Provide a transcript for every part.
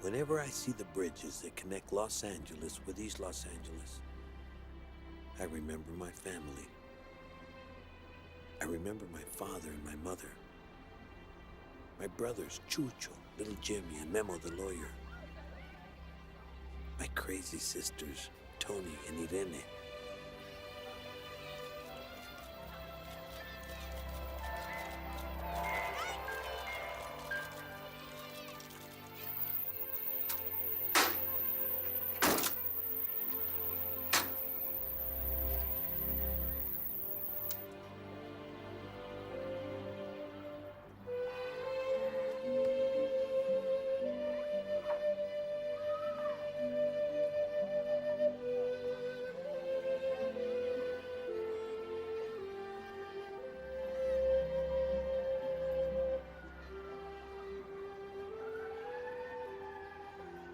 Whenever I see the bridges that connect Los Angeles with East Los Angeles, I remember my family. I remember my father and my mother. My brothers, Chucho, little Jimmy, and Memo the lawyer. My crazy sisters, Tony and Irene.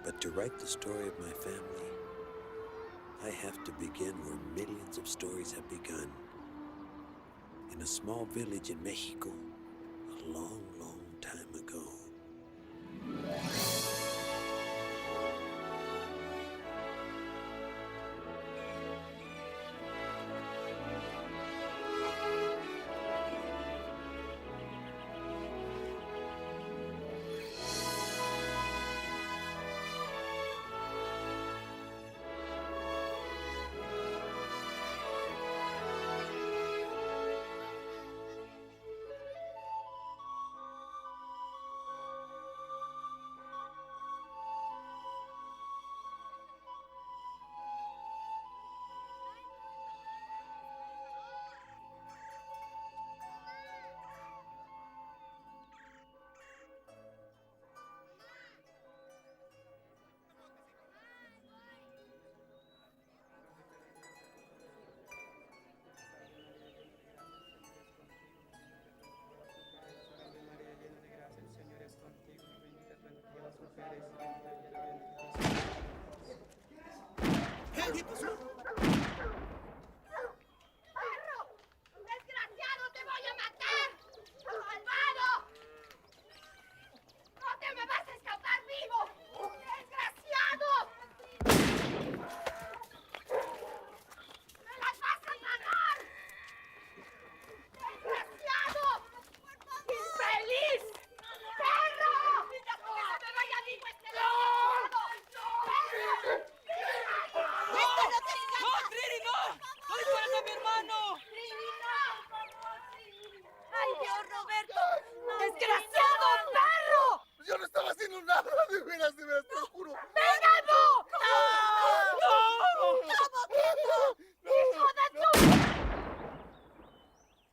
But to write the story of my family, I have to begin where millions of stories have begun. In a small village in Mexico, a long, long time ago.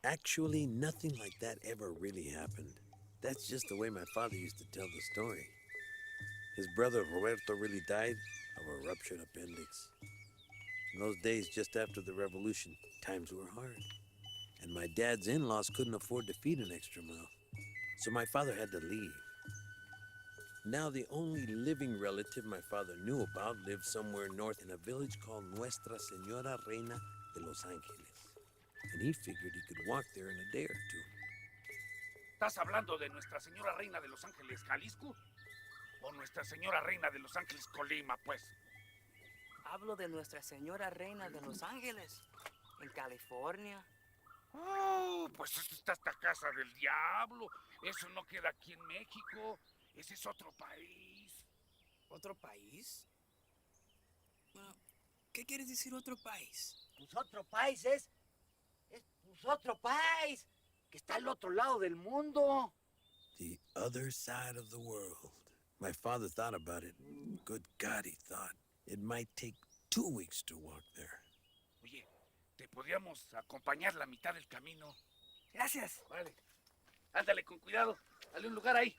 Actually, nothing like that ever really happened. That's just the way my father used to tell the story. His brother Roberto really died of a ruptured appendix. In those days, just after the revolution, times were hard. And my dad's in-laws couldn't afford to feed an extra mouth. So my father had to leave. Now the only living relative my father knew about lived somewhere north in a village called Nuestra Señora Reina de Los Ángeles. And he figured he could walk there in a day or two. ¿Estás hablando de Nuestra Señora Reina de Los Ángeles, Jalisco? ¿O Nuestra Señora Reina de Los Ángeles, Colima, pues? Hablo de Nuestra Señora Reina de Los Ángeles, en California. Oh, pues eso está hasta casa del diablo. Eso no queda aquí en México. Ese es otro país. ¿Otro país? Bueno, ¿qué quieres decir otro país? Pues otro país es pues otro país, que está al otro lado del mundo. The other side of the world. My father thought about it. Good God, he thought. It might take 2 weeks to walk there. Oye, ¿te podríamos acompañar la mitad del camino? Gracias. Vale. Ándale, con cuidado. Dale un lugar ahí.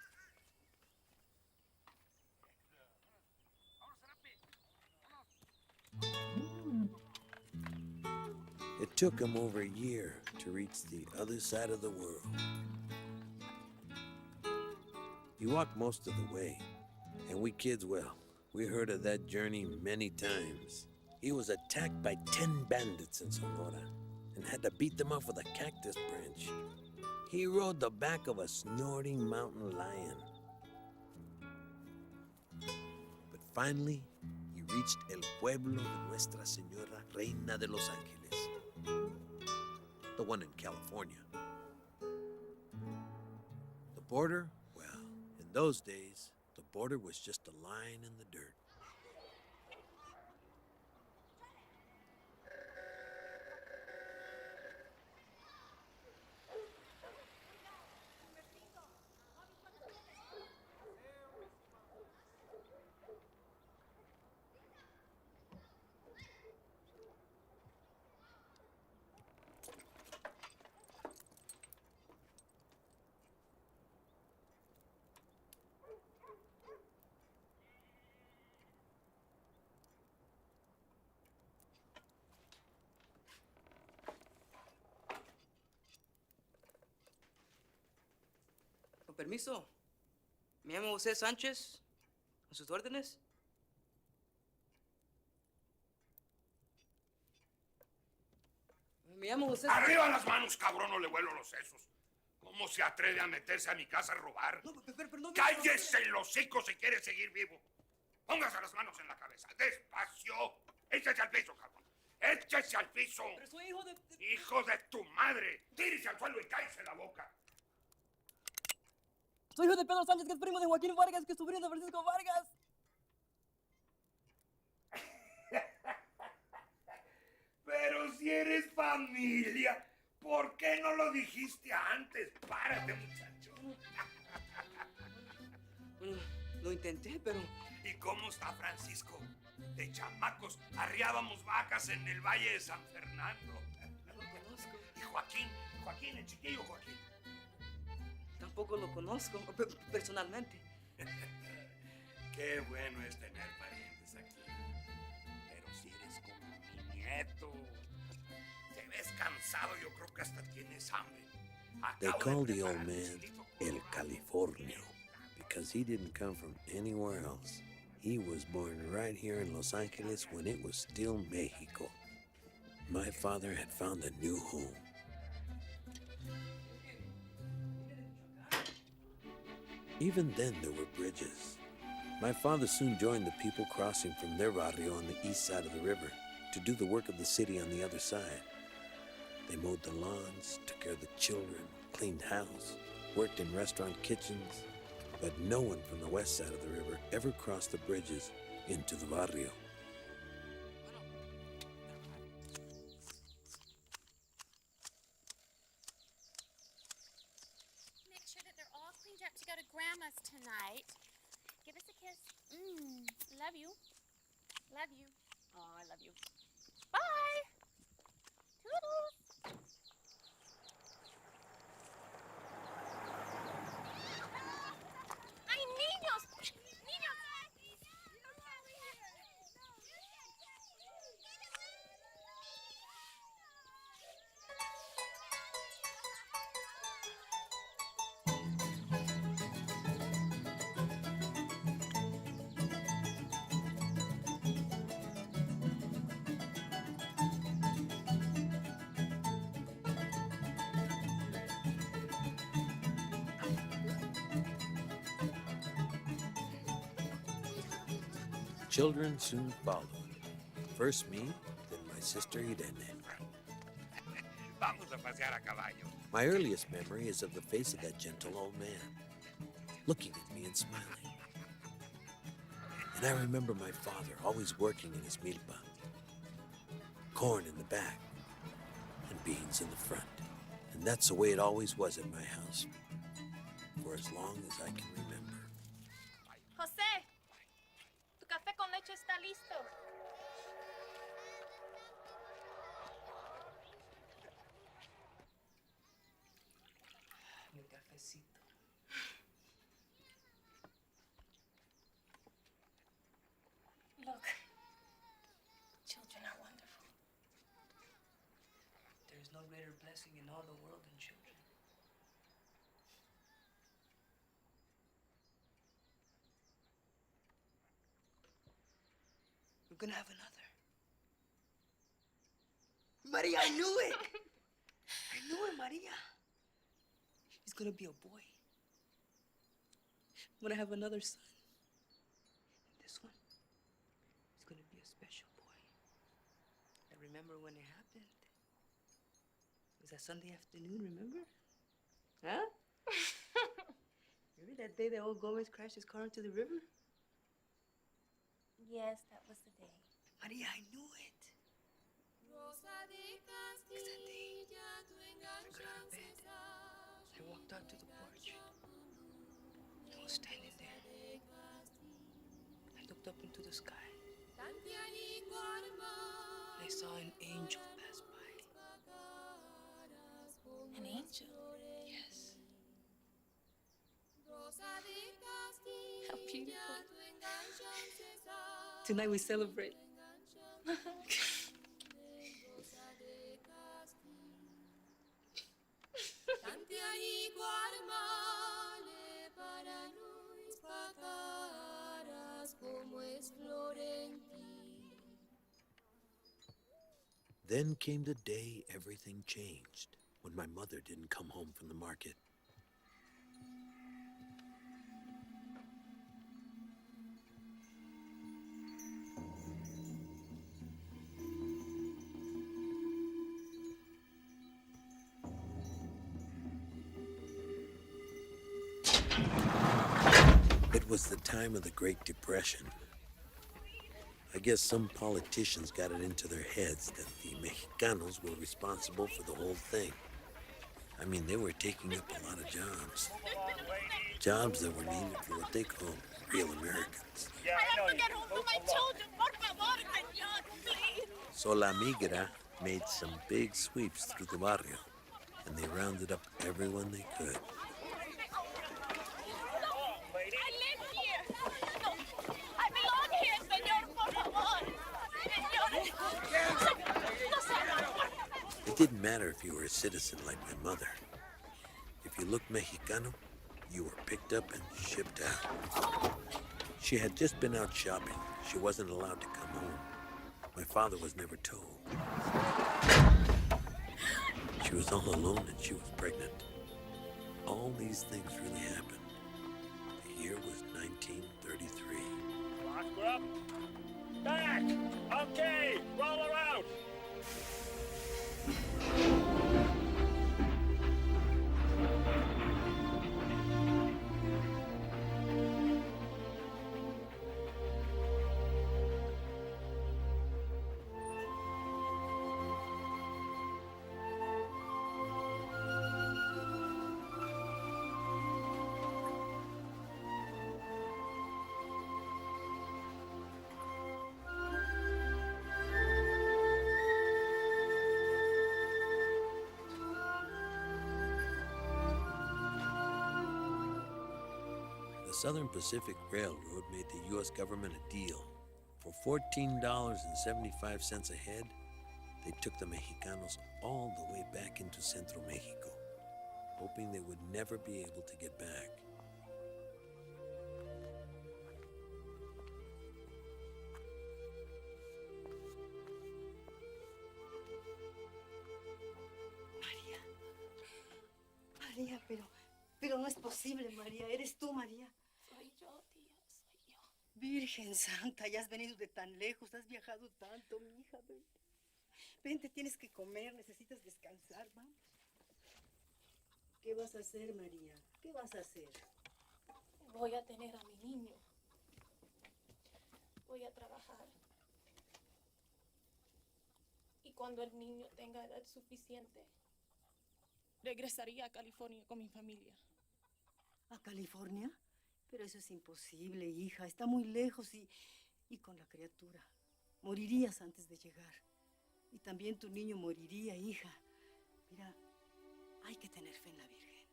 It took him over a year to reach the other side of the world. He walked most of the way, and we kids, well, we heard of that journey many times. He was attacked by 10 bandits in Sonora and had to beat them off with a cactus branch. He rode the back of a snorting mountain lion. finally, he reached el pueblo de Nuestra Señora Reina de Los Ángeles, the one in California. The border, well, in those days, the border was just a line in the dirt. Con permiso, me llamo José Sánchez. ¿A sus órdenes? Me llamo José. ¡Arriba las manos, cabrón! No le vuelo los sesos. ¿Cómo se atreve a meterse a mi casa a robar? No, pero no. ¡Cállese el hocico si quiere seguir vivo! Póngase las manos en la cabeza. ¡Despacio! ¡Échese al piso, cabrón! ¡Échese al piso! Pero soy hijo de... ¡Hijo de tu madre! ¡Tírese al suelo y cállese la boca! Soy hijo de Pedro Sánchez, que es primo de Joaquín Vargas, que es sobrino de Francisco Vargas. Pero si eres familia, ¿por qué no lo dijiste antes? Párate, muchacho. Bueno, lo intenté, pero... ¿Y cómo está Francisco? De chamacos arriábamos vacas en el Valle de San Fernando. No lo conozco. Y Joaquín, el chiquillo Joaquín. Tampoco lo conozco, personalmente. Qué bueno es tener parientes aquí. Pero si eres como mi nieto. Te ves cansado, yo creo que hasta tienes hambre. They Acabo de called the preparar old un man chilito El colorado. Californio because he didn't come from anywhere else. He was born right here in Los Angeles when it was still Mexico. My father had found a new home. Even then, there were bridges. My father soon joined the people crossing from their barrio on the east side of the river to do the work of the city on the other side. They mowed the lawns, took care of the children, cleaned house, worked in restaurant kitchens, but no one from the west side of the river ever crossed the bridges into the barrio. Make sure that they're all cleaned up to go to Grandma's tonight. Give us a kiss. Love you. Love you. Oh, I love you. Bye. Toodles. ¡Ay, niños! ¡Niños! Children soon followed. First me, then my sister Irene. Vamos a pasear a caballo. My earliest memory is of the face of that gentle old man, looking at me and smiling. And I remember my father always working in his milpa. Corn in the back and beans in the front. And that's the way it always was at my house, for as long as I can remember. José, tu café con leche está listo. Mi cafecito. Look, children are wonderful. There is no greater blessing in all the world than children. We're gonna have another. Maria, I knew it! I knew it, Maria. He's gonna be a boy. I'm gonna have another son. And this one, remember when it happened. It was a Sunday afternoon, remember? Huh? Remember that day that old Gomez crashed his car into the river? Yes, that was the day. Maria, I knew it. Because that day, I got out of bed. I walked out to the porch. I was standing there. I looked up into the sky. I saw an angel pass by. An angel? Yes. How beautiful. Tonight we celebrate. Then came the day everything changed, when my mother didn't come home from the market. It was the time of the Great Depression. I guess some politicians got it into their heads that the Mexicanos were responsible for the whole thing. I mean, they were taking up a lot of jobs. Jobs that were needed for what they called real Americans. I have to get home to my children. Por favor, señor, please. So La Migra made some big sweeps through the barrio, and they rounded up everyone they could. I live here. No, I belong here, señor, por favor. Señor. It didn't matter if you were a citizen like my mother. If you looked Mexicano, you were picked up and shipped out. She had just been out shopping. She wasn't allowed to come home. My father was never told. She was all alone and she was pregnant. All these things really happened. The year was 1933. Lock up. Back! Okay, roll her out! The Southern Pacific Railroad made the U.S. government a deal. For $14.75 a head, they took the Mexicanos all the way back into Centro Mexico, hoping they would never be able to get back. María, pero no es posible, María. ¿Eres tú, María? Soy yo, tía, soy yo. Virgen Santa, ya has venido de tan lejos, has viajado tanto, mi hija. Ven. Vente, tienes que comer, necesitas descansar, vamos. ¿Qué vas a hacer, María? ¿Qué vas a hacer? Voy a tener a mi niño. Voy a trabajar. Y cuando el niño tenga edad suficiente, regresaría a California con mi familia. ¿A California? Pero eso es imposible, hija. Está muy lejos y con la criatura. Morirías antes de llegar. Y también tu niño moriría, hija. Mira, hay que tener fe en la Virgen.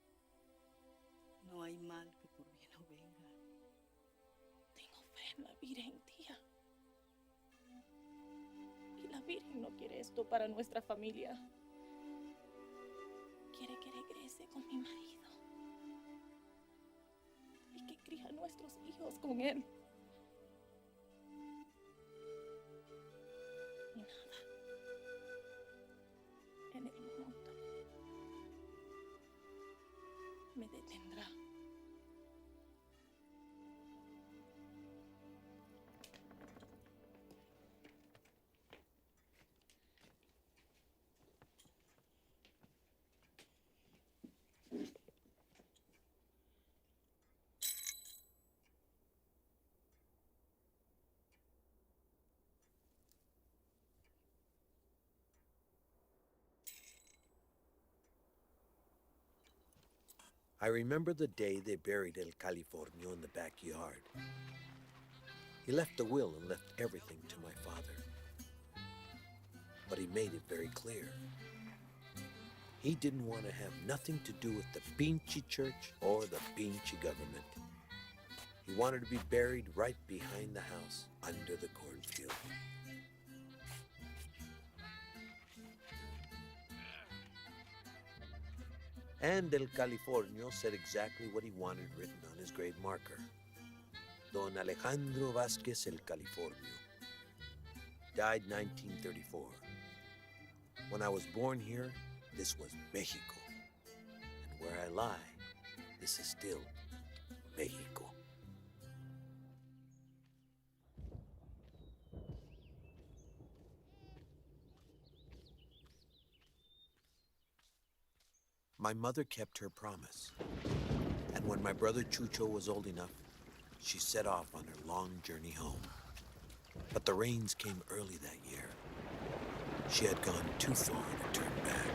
No hay mal que por bien no venga. Tengo fe en la Virgen, tía. Y la Virgen no quiere esto para nuestra familia. Quiere que regrese con mi marido. Y que cría a nuestros hijos con él. Y nada en el mundo me detendrá. I remember the day they buried El Californio in the backyard. He left a will and left everything to my father. But he made it very clear. He didn't want to have nothing to do with the Pinche church or the Pinche government. He wanted to be buried right behind the house, under the cornfield. And El Californio said exactly what he wanted written on his grave marker. Don Alejandro Vázquez El Californio. Died 1934. When I was born here, this was Mexico. And where I lie, this is still Mexico. My mother kept her promise. And when my brother Chucho was old enough, she set off on her long journey home. But the rains came early that year. She had gone too far to turn back.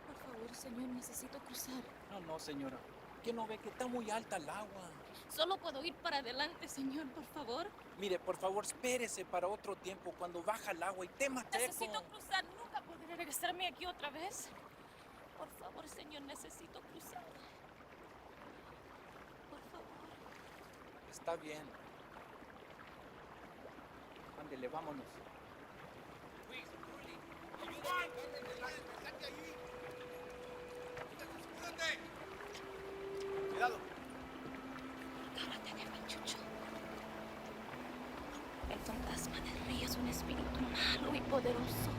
Por favor, señor, necesito cruzar. No, señora. ¿Qué no ve que está muy alta el agua? Solo puedo ir para adelante, señor, por favor. Mire, por favor, espérese para otro tiempo cuando baja el agua y te mateco. Necesito cruzar. Nunca podré regresarme aquí otra vez. Por favor, señor, necesito cruzar. Por favor. Está bien. Ándele, vámonos. Cuidado. Agárrate de mí, Chucho. El fantasma del río es un espíritu malo y poderoso.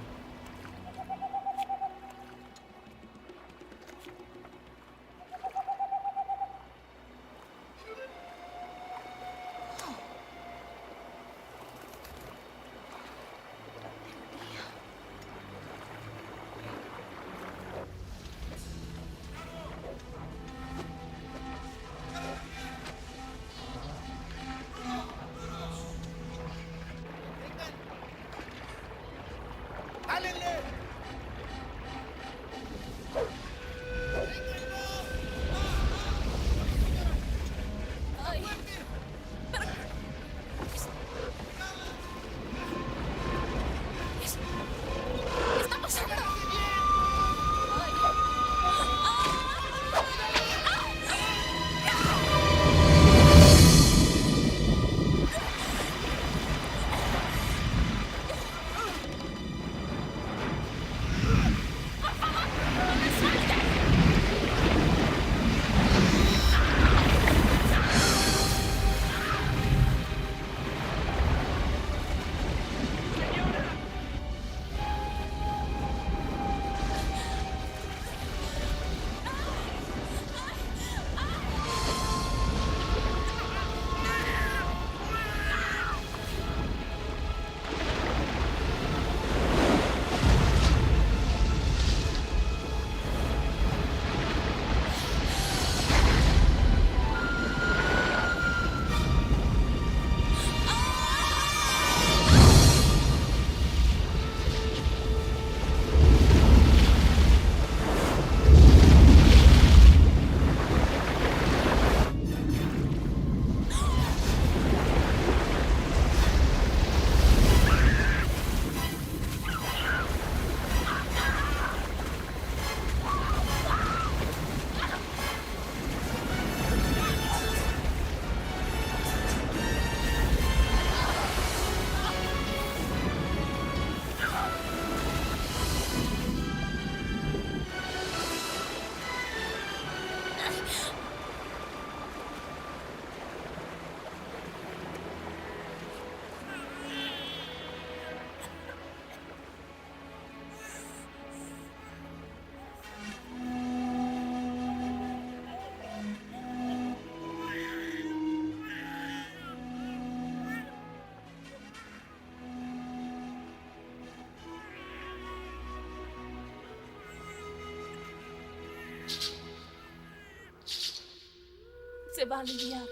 se va a aliviar.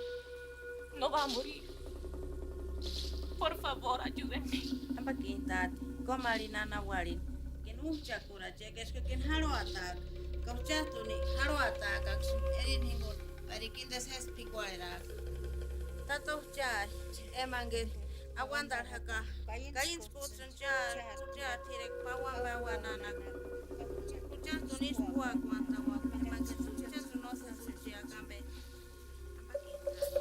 No va a morir. Por favor, ayúdenme. Ampakin tati, komalin nana walin. Kin uhchakura cheques que kin haluatak. Kauchatuni haluatak sun erin hingut. Parikin des hespikuera. Tato chai, emangir. Awandar haka. Kain spotsun char tirek pawan nana. Kuchatuni spua kwanta wa. Emangir kuchatun no se sucia kambe. Ampakin tati.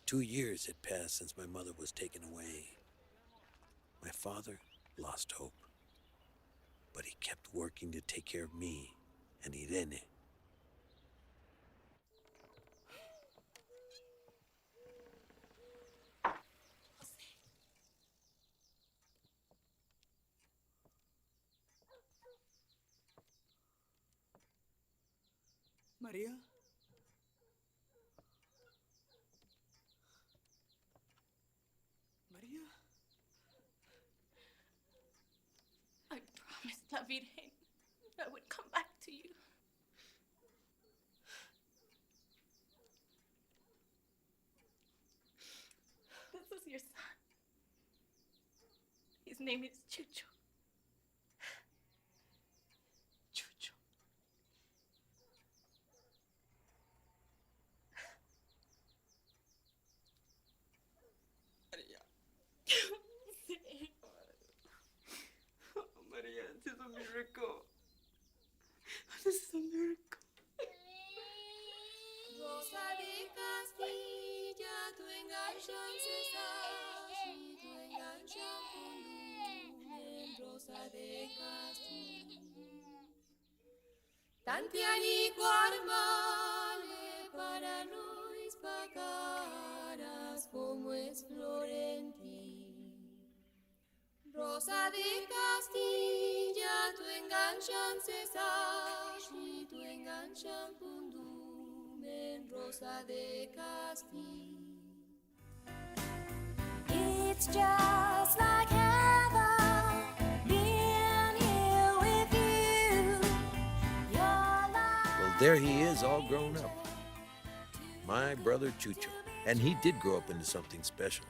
2 years had passed since my mother was taken away. My father lost hope, but he kept working to take care of me and Irene. Maria? Maria? I promised La Virgen I would come back to you. This is your son. His name is Chucho. Chucho. Maria. Oh, Maria, this is a miracle. This is a miracle. Rosa de Castilla, tu enganchan cesar, y tu enganchan volumen, Rosa de Castilla. Tantianico armale para nos pacaras como es Florenti. Rosa de Castilla, tu enganchan cesar, y tu enganchan pundumen, Rosa de Castilla. It's just like heaven being here with you. Well, there he is, all grown up. My brother Chucho. And he did grow up into something special,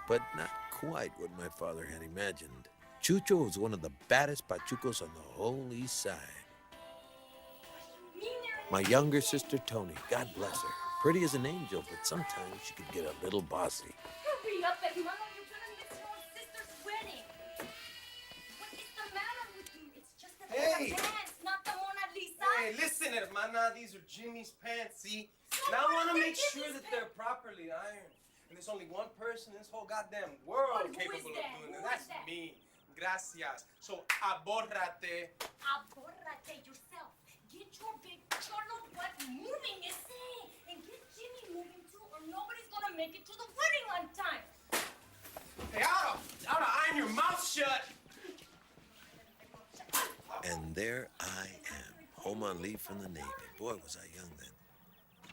but not quite what my father had imagined. Chucho was one of the baddest pachucos on the whole east side. My younger sister, Tony, God bless her. Pretty as an angel, but sometimes she could get a little bossy. Hurry up, hermano. You're gonna miss your sister's wedding. What is the matter with you? It's just a Hey! pants, not the Mona Lisa. Hey, listen, hermana, these are Jimmy's pants, see? Now I want to make sure that they're properly ironed. And there's only one person in this whole goddamn world Who is capable of that? doing Who that. is That's that? me. Gracias. So, abórrate. Abórrate yourself. Get your big cholo butt moving, you see? And get Jimmy moving too, or nobody's gonna make it to the wedding on time. Hey, oughta iron your mouth shut. And there I am, home on leave from the Navy. Boy, was I young then.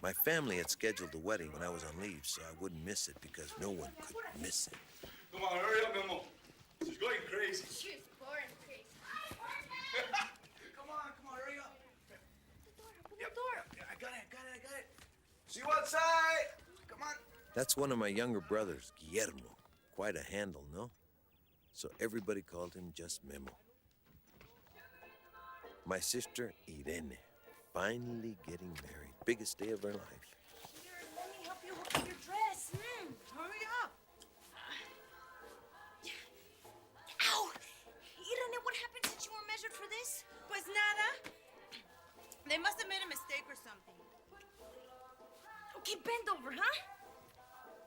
My family had scheduled the wedding when I was on leave, so I wouldn't miss it because no one could miss it. Come on, hurry up, Memo. She's going crazy. She's boring crazy. Come on, hurry up. Yep, I got it. See you outside. Come on. That's one of my younger brothers, Guillermo. Quite a handle, no? So everybody called him just Memo. My sister, Irene, finally getting married. Biggest day of her life. Here, let me help you hook up your dress. Hurry up. Ow! Irene, what happened since you were measured for this? Pues nada. They must have made a mistake or something. Okay, bend over, huh?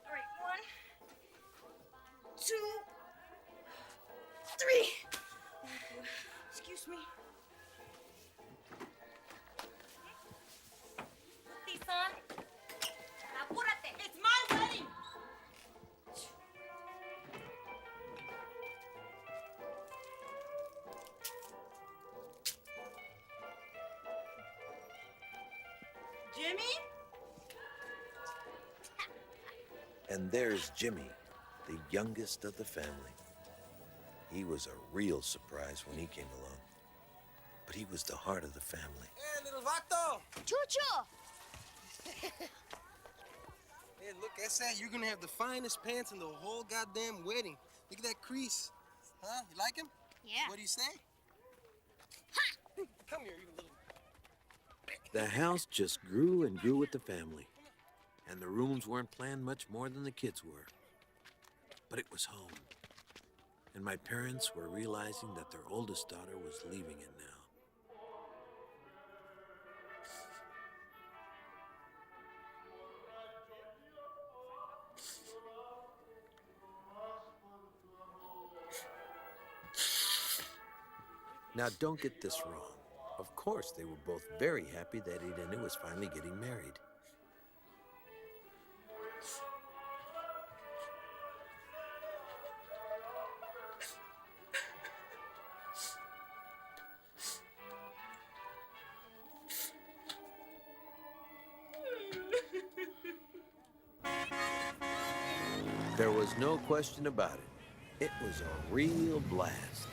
All right, 1, 2, 3. Excuse me. Son, apúrate. It's my wedding. Jimmy? And there's Jimmy, the youngest of the family. He was a real surprise when he came along. But he was the heart of the family. Hey, little vato! Chucho! Hey, look, esa, you're gonna have the finest pants in the whole goddamn wedding. Look at that crease. Huh? You like him? Yeah. What do you say? Come here, you little... The house just grew and grew with the family. And the rooms weren't planned much more than the kids were. But it was home. And my parents were realizing that their oldest daughter was leaving it now. Now, don't get this wrong. Of course, they were both very happy that Irene was finally getting married. There was no question about it. It was a real blast.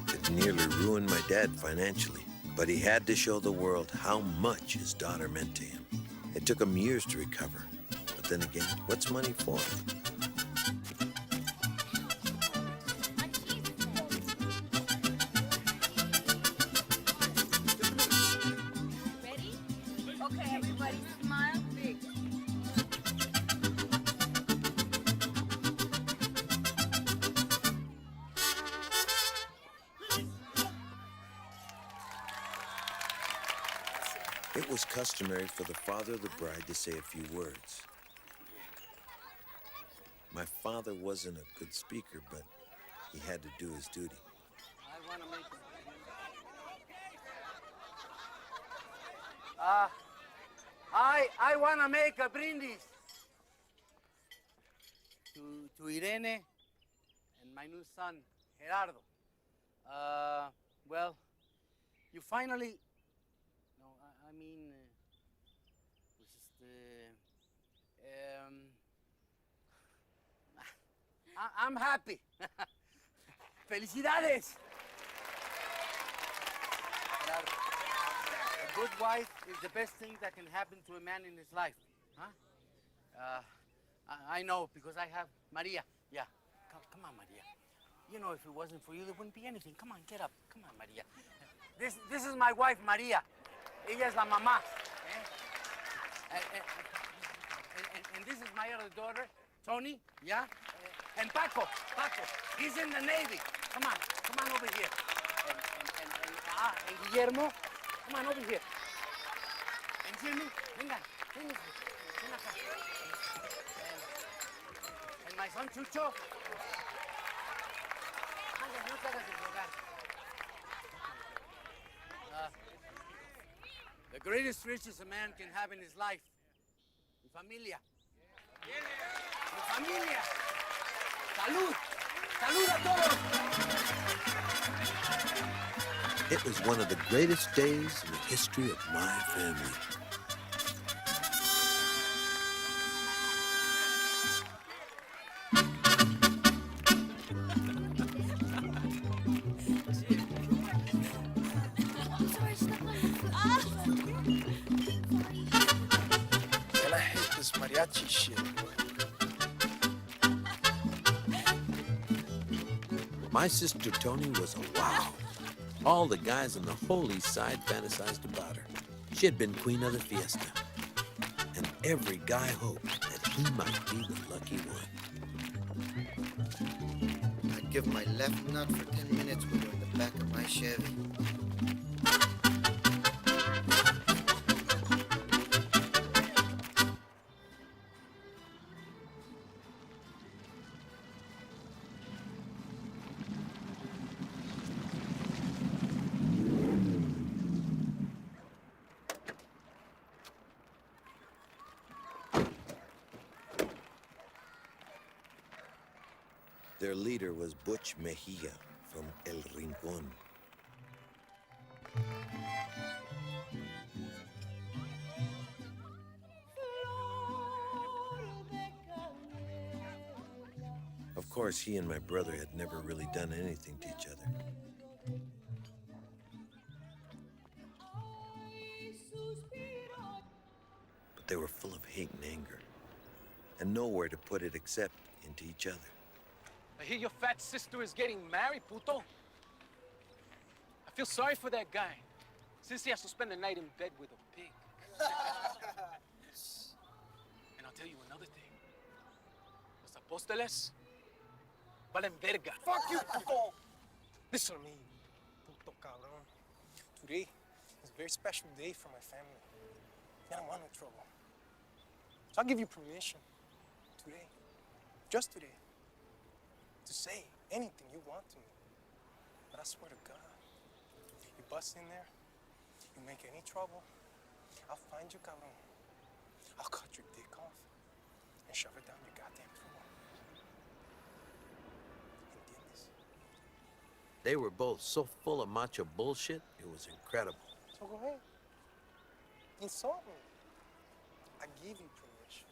It nearly ruined my dad financially, but he had to show the world how much his daughter meant to him. It took him years to recover. But then again, what's money for? Okay, everybody, smile big. It was customary for the father of the bride to say a few words. My father wasn't a good speaker, but he had to do his duty. I want to make I want to make a brindis to Irene and my new son Gerardo. Well, you finally. No, I mean, pues I'm happy. Felicidades. Gerardo. A good wife is the best thing that can happen to a man in his life, huh? I know because I have Maria. Yeah, come on, Maria. You know, if it wasn't for you, there wouldn't be anything. Come on, get up. Come on, Maria. This is my wife, Maria. Ella es la mamá. Eh? And this is my other daughter, Tony. Yeah, and Paco. He's in the Navy. Come on over here. And Guillermo. Come on over here. And Jimmy, venga, ven acá. And my son Chucho. Anda, no te hagas de rogar. The greatest riches a man can have in his life. In familia. In familia. Salud. Salud a todos. It was one of the greatest days in the history of my family. And I hate this mariachi shit. My sister Tony was a wow. All the guys on the whole East Side fantasized about her. She had been queen of the fiesta. And every guy hoped that he might be the lucky one. I'd give my left nut for 10 minutes with her in the back of my Chevy. Their leader was Butch Mejia from El Rincón. Of course, he and my brother had never really done anything to each other. But they were full of hate and anger, and nowhere to put it except into each other. I hear your fat sister is getting married, puto. I feel sorry for that guy, since he has to spend the night in bed with a pig. And I'll tell you another thing. Los apóstoles valen verga. Fuck you, puto! Listen to me, puto cabrón. Today is a very special day for my family. I don't want no trouble. So I'll give you permission today, just today, to say anything you want to me. But I swear to God, you bust in there, you make any trouble, I'll find you, cabrón. I'll cut your dick off and shove it down your goddamn throat. ¿Entiendes? They were both so full of macho bullshit, it was incredible. So go ahead. Insult me. I give you permission.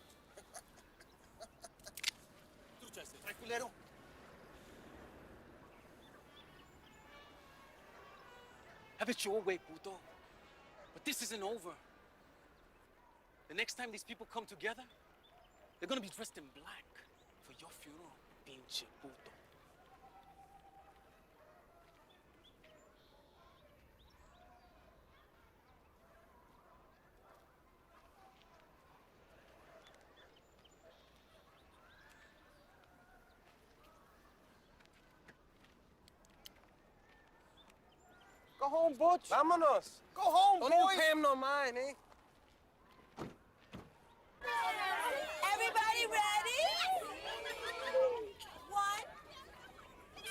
Have it your way, puto. But this isn't over. The next time these people come together, they're gonna be dressed in black for your funeral, pinche puto. Go home, Butch. Vámonos. Go home, boys. Don't pay him no mind, eh? Everybody ready? 1, 2,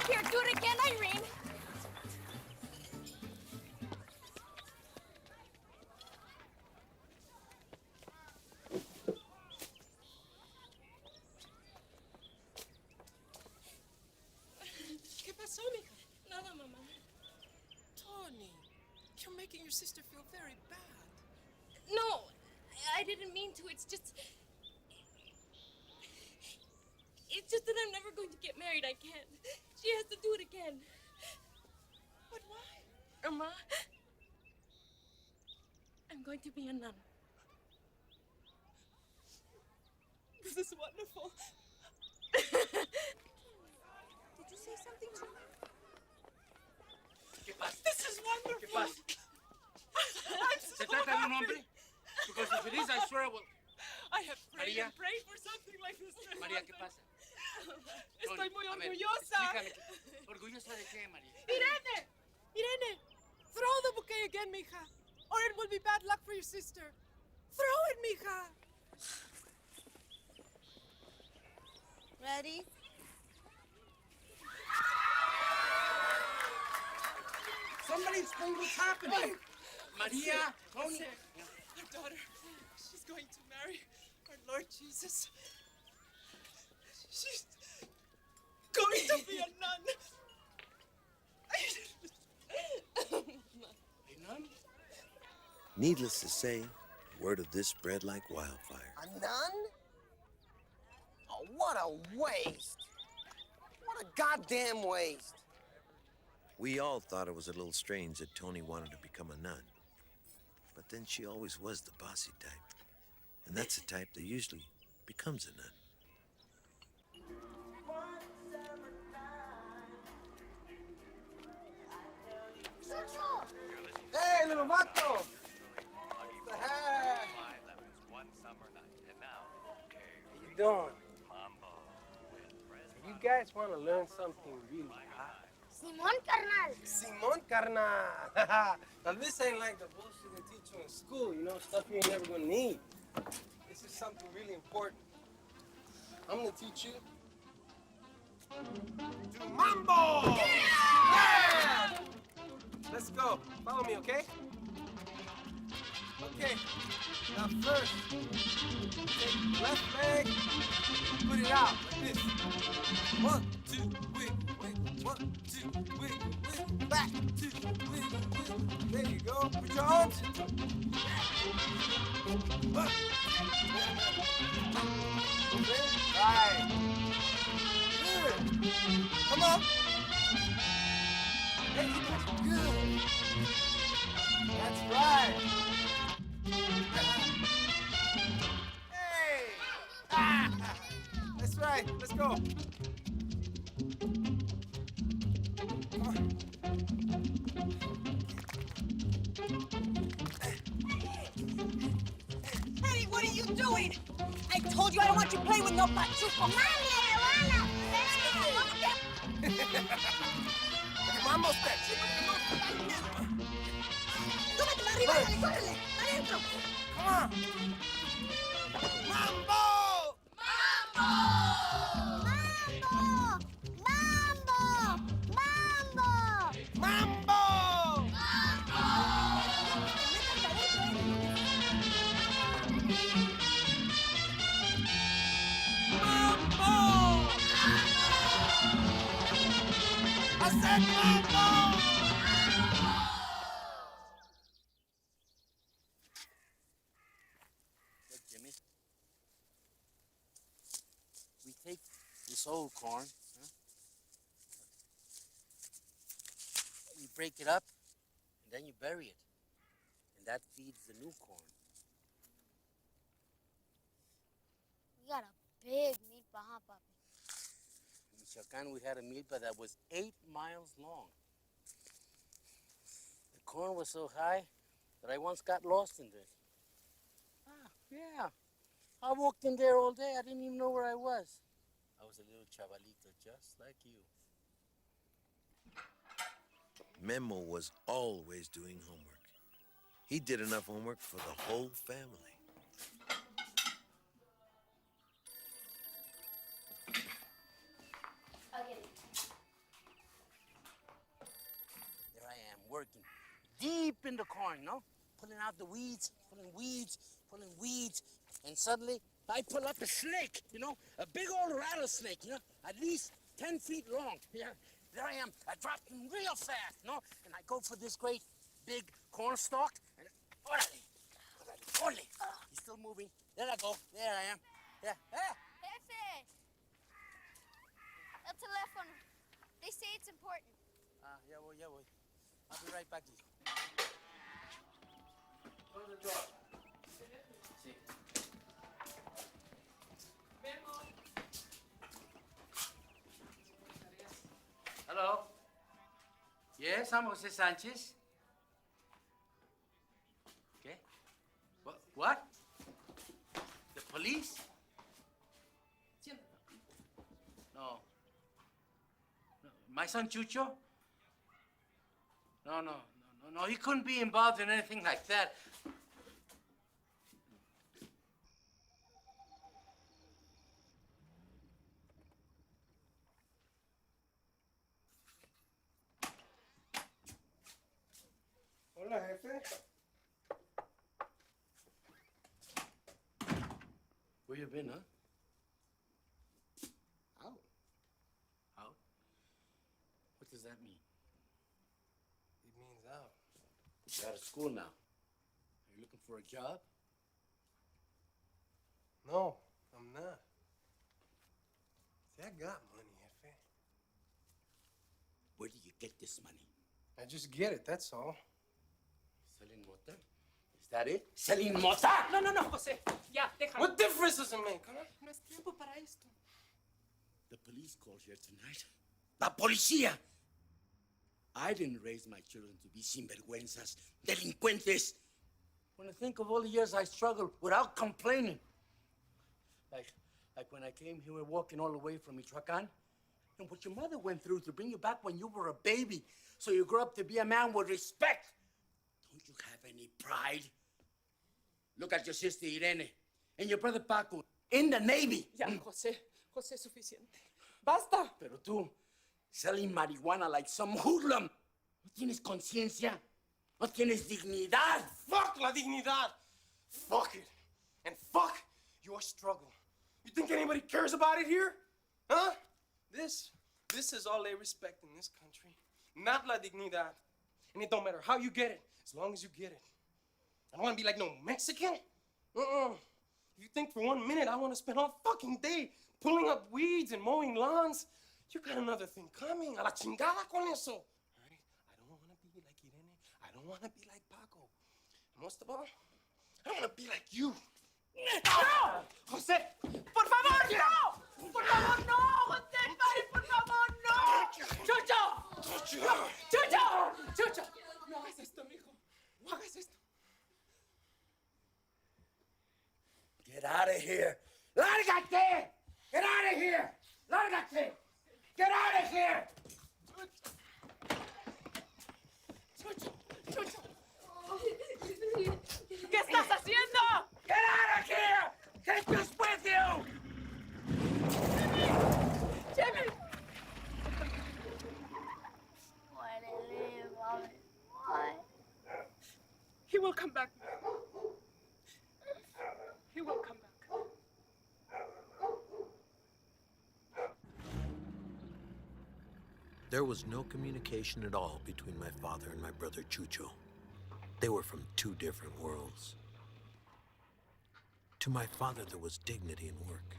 3! Here, do it again, Irene. ¿Qué pasó, mija? Nada, mamá. Tony, you're making your sister feel very bad. No, I didn't mean to. It's just that I'm never going to get married. I can't. She has to do it again. But why? Irma, I'm going to be a nun. This is wonderful. Did you say something to me? ¿Qué pasa? This is wonderful. ¿Qué pasa? I'm so ¿Se trata de un hombre? Because if it is, I swear I will. I have prayed María. and prayed for something like this. María, ¿qué pasa? Estoy muy A ver, orgullosa. explícame. ¿Orgullosa de qué, María? Irene! Irene! Throw the bouquet again, mija. Or it will be bad luck for your sister. Throw it, mija. Ready? Somebody explain what's happening. María, Tony. Our daughter, she's going to marry our Lord Jesus. She's going to be a nun. A nun? Needless to say, word of this spread like wildfire. A nun? Oh, what a waste. What a goddamn waste. We all thought it was a little strange that Tony wanted to become a nun. But then she always was the bossy type. And that's the type that usually becomes a nun. Hey, little vato! Hey! How you doing? You guys want to learn something really hot? Simón, carnal. Simon carnal! Now this ain't like the bullshit they teach you in school, you know, stuff you ain't never gonna need. This is something really important. I'm gonna teach you to mambo! Yeah! Let's go. Follow me, okay? Okay. Now first, take left leg, put it out like this. 1, 2, wiggle, wiggle. 1, 2, wiggle, wiggle. Back, 2, wiggle, wiggle. There you go. Put your arms into it. 1. Okay. Right. Good. Come on. There you go. Good. That's right. Hey! Ah! That's right. Let's go. Come on. Hey, what are you doing? I told you I don't want you playing with no pachuco. Mami, Vamos, Pep. súbete arriba, dale, córrele, adentro. Come on. Mambo! Mambo! Mambo! I said mambo! Look, Jimmy. We take this old corn, huh? We break it up, and then you bury it. And that feeds the new corn. We got a big milpa, huh, Papi? In Chacan, we had a milpa that was 8 miles long. The corn was so high that I once got lost in there. Ah, yeah. I walked in there all day. I didn't even know where I was. I was a little chavalito just like you. Memo was always doing homework. He did enough homework for the whole family. There I am, working deep in the corn, no? Pulling out the weeds, pulling weeds, and suddenly I pull up a snake, a big old rattlesnake, at least 10 feet long. Yeah, there I am. I drop him real fast, and I go for this great big corn stalk, and orale. He's still moving. There I go. There I am. Yeah. Ah. Jefe! El teléfono. They say it's important. Yeah, voy. I'll be right back to you. Close the door. Sí. Hello. Yes, I'm Jose Sanchez. Okay. What? The police? No. My son Chucho? No, he couldn't be involved in anything like that. Hola, jefe. Where you been, huh? Out. Out? What does that mean? It means out. You're out of school now. Are you looking for a job? No, I'm not. See, I got money, jefe. Where do you get this money? I just get it, that's all. Selling mota? Is that it? Selling mota? No, José. Ya, déjalo. What difference does it make, huh? No es tiempo para esto. The police called here tonight. La policía! I didn't raise my children to be sinvergüenzas, delincuentes. When I think of all the years I struggled without complaining. Like when I came here, we were walking all the way from Michoacan. And what your mother went through to bring you back when you were a baby, so you grew up to be a man with respect. Don't you have any pride? Look at your sister Irene and your brother Paco in the Navy. Ya, José, suficiente. Basta. Pero tú, selling marijuana like some hoodlum. ¿No tienes conciencia? ¿No tienes dignidad? Fuck la dignidad! Fuck it. And fuck your struggle. You think anybody cares about it here? Huh? This is all they respect in this country. Not la dignidad. And it don't matter how you get it, as long as you get it. I don't want to be like no Mexican. If you think for 1 minute I want to spend all fucking day pulling up weeds and mowing lawns, you got another thing coming. A la chingada con eso. All right? I don't want to be like Irene. I don't want to be like Paco. Most of all, I don't want to be like you. ¡No! José! ¡Por favor, no! ¡Por favor, no! ¡José, pare, por favor, no! ¡Chucho! ¡Chucho! ¡Chucho! No hagas esto, mijo. No hagas esto. Get out of here. Lárgate! Get out of here. Lárgate. Get out of here. ¡Chucho! ¡Chucho! ¿Qué estás haciendo? Get out of here. Take this with you. Jimmy! Let it live, Mommy. Why? He will come back. He will come back. There was no communication at all between my father and my brother Chucho. They were from two different worlds. To my father, there was dignity in work.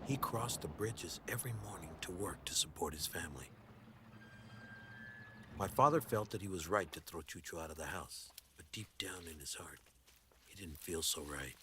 He crossed the bridges every morning to work to support his family. My father felt that he was right to throw Chucho out of the house, but deep down in his heart, he didn't feel so right.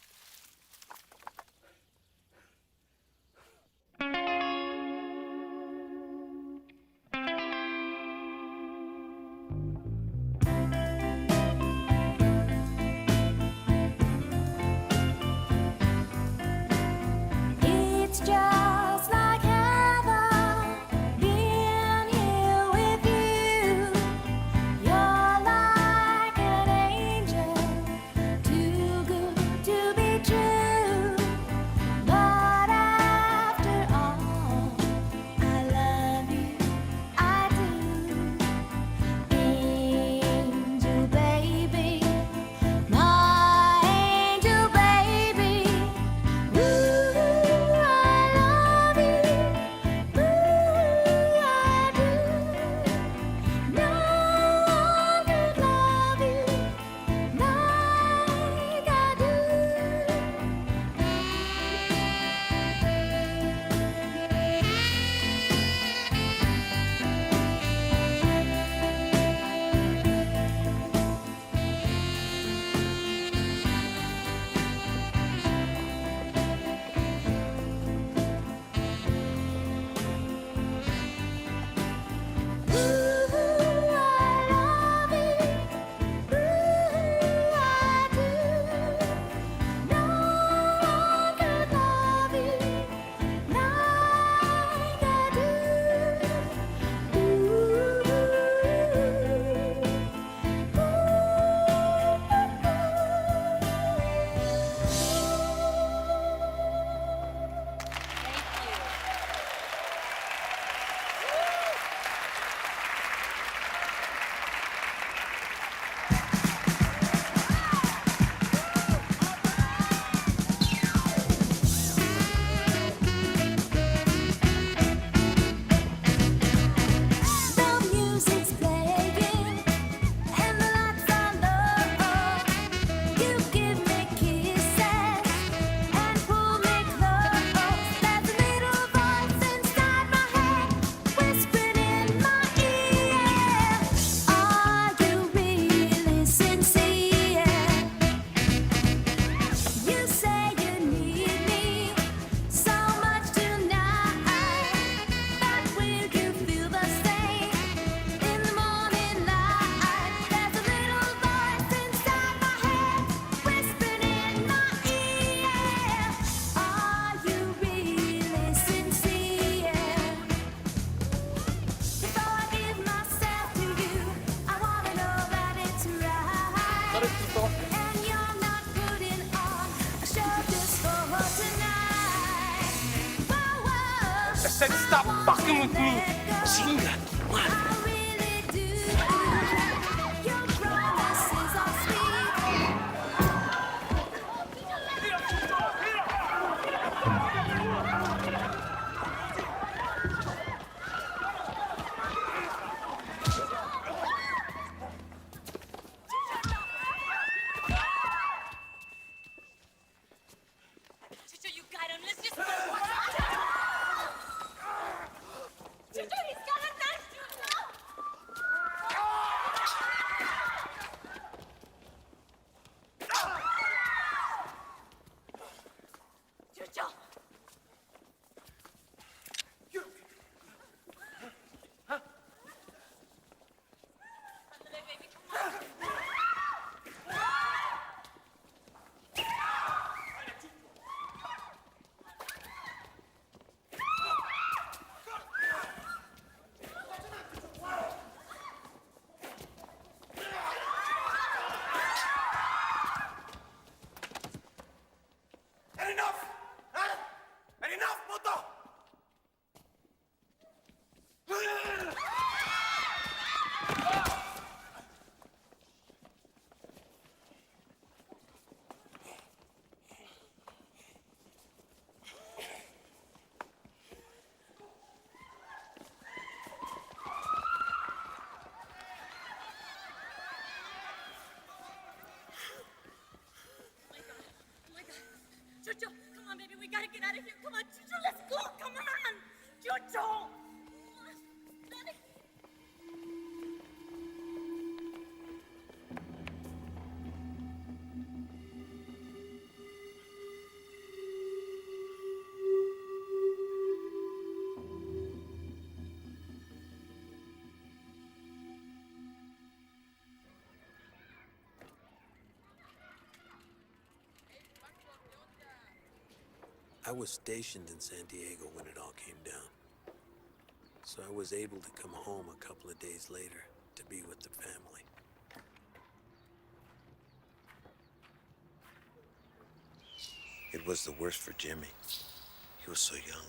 It's just like heaven being here with you. You're like an angel, too good to be true. But after all, I love you, I do. Angel baby, my angel baby. Ooh, I love you. Ooh, I do. No one could love you like I do. Ooh, I love you. Ooh, I do. No one could love you like I do. The music's playing and the lights are low. You give me kisses and pull me close. There's a little voice inside my head whispering in my ear. Are you really sincere? You say you need me so much tonight, but will you feel the same in the morning light? There's a little voice inside my head whispering in my ear. Are you really sincere? Before I give myself to you, I wanna know that it's right. And you're not putting on a show just for tonight. Whoa, whoa. I said stop fucking with me. Chinga tu madre. I really do. Your promises are sweet. gotta get out of here. Come on, Chucho, let's go. Come on. Chucho. I was stationed in San Diego when it all came down, so I was able to come home a couple of days later to be with the family. It was the worst for Jimmy. He was so young,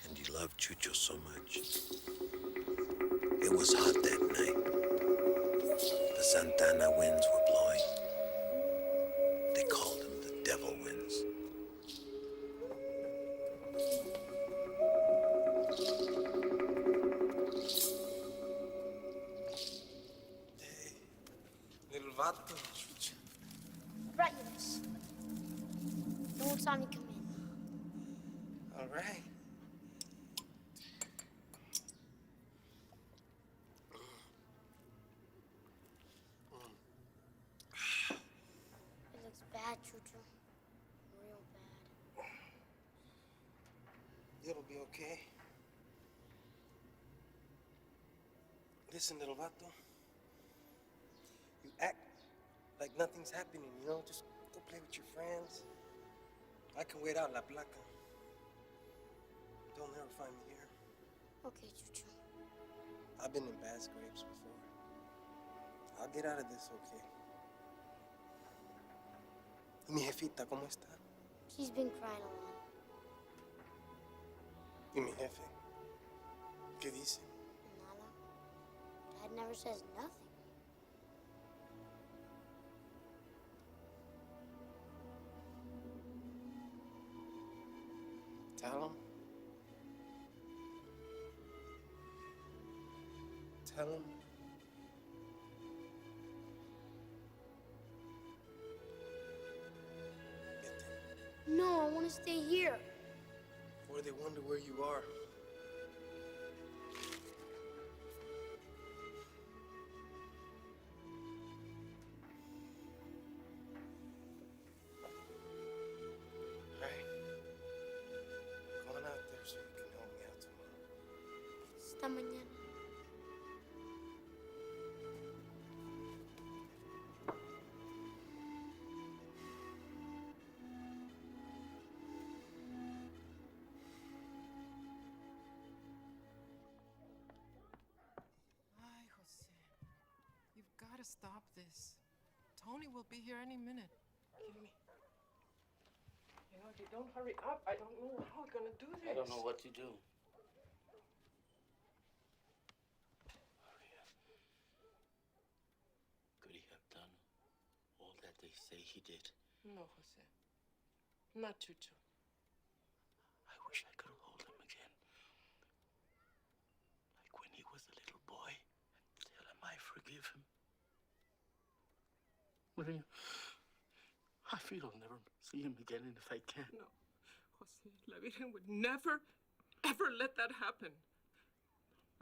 and he loved Chucho so much. It was hot that night. The Santana winds were blowing. They called them the devil winds. Little vato, Chucho. Right, Eunice. No time to come in. All right. It looks bad, Chucho. Real bad. It'll be okay. Listen, little vato. You act like nothing's happening, you know? Just go play with your friends. I can wait out La Placa. They'll never find me here. Okay, Chucho. I've been in bad scrapes before. I'll get out of this okay. ¿Y mi jefita, cómo está? She's been crying a lot. ¿Y mi jefe? ¿Qué dice? Nada. Dad never says nothing. Tell him. Tell him. No, I want to stay here. Or they wonder where you are. Right. Go on out there so you can help me out tomorrow. Hasta mañana. Ay, Jose. You've got to stop this. Tony will be here any minute. Jimmy. You know, if you don't hurry up, I don't know how we're gonna do this. I don't know what to do. Could he have done all that they say he did? No, Jose. Not Chucho. I wish I could hold him again. Like when he was a little boy. Tell him I forgive him. Maria, I feel I'll never see him again, and if I can. No, Jose, La Virgen would never, ever let that happen.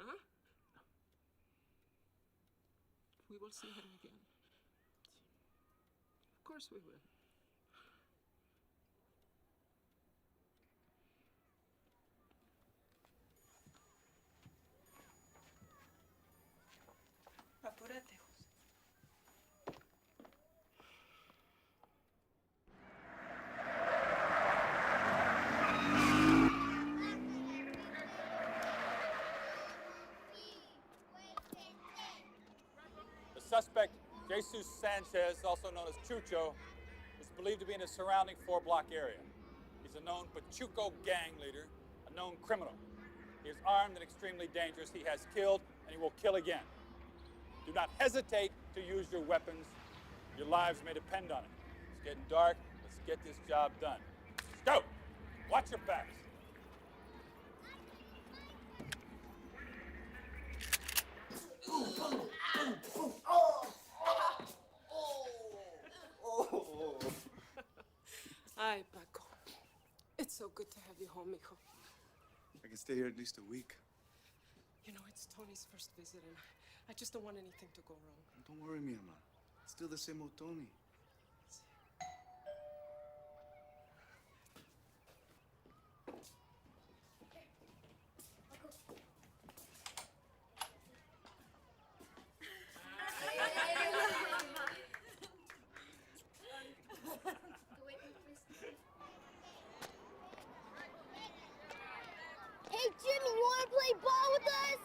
Huh? We will see him again. Of course we will. Apúrate, Jose. The suspect, Jesus Sanchez, also known as Chucho, is believed to be in the surrounding 4-block area. He's a known Pachuco gang leader, a known criminal. He is armed and extremely dangerous. He has killed, and he will kill again. Do not hesitate to use your weapons. Your lives may depend on it. It's getting dark. Let's get this job done. Let's go! Watch your backs. Ay, Paco. so good to have you home, mijo. I can stay here at least a week. You know, it's Tony's first visit, and I just don't want anything to go wrong. Don't worry, mi ama. It's still the same old Tony. Hey, Jimmy, you want to play ball with us?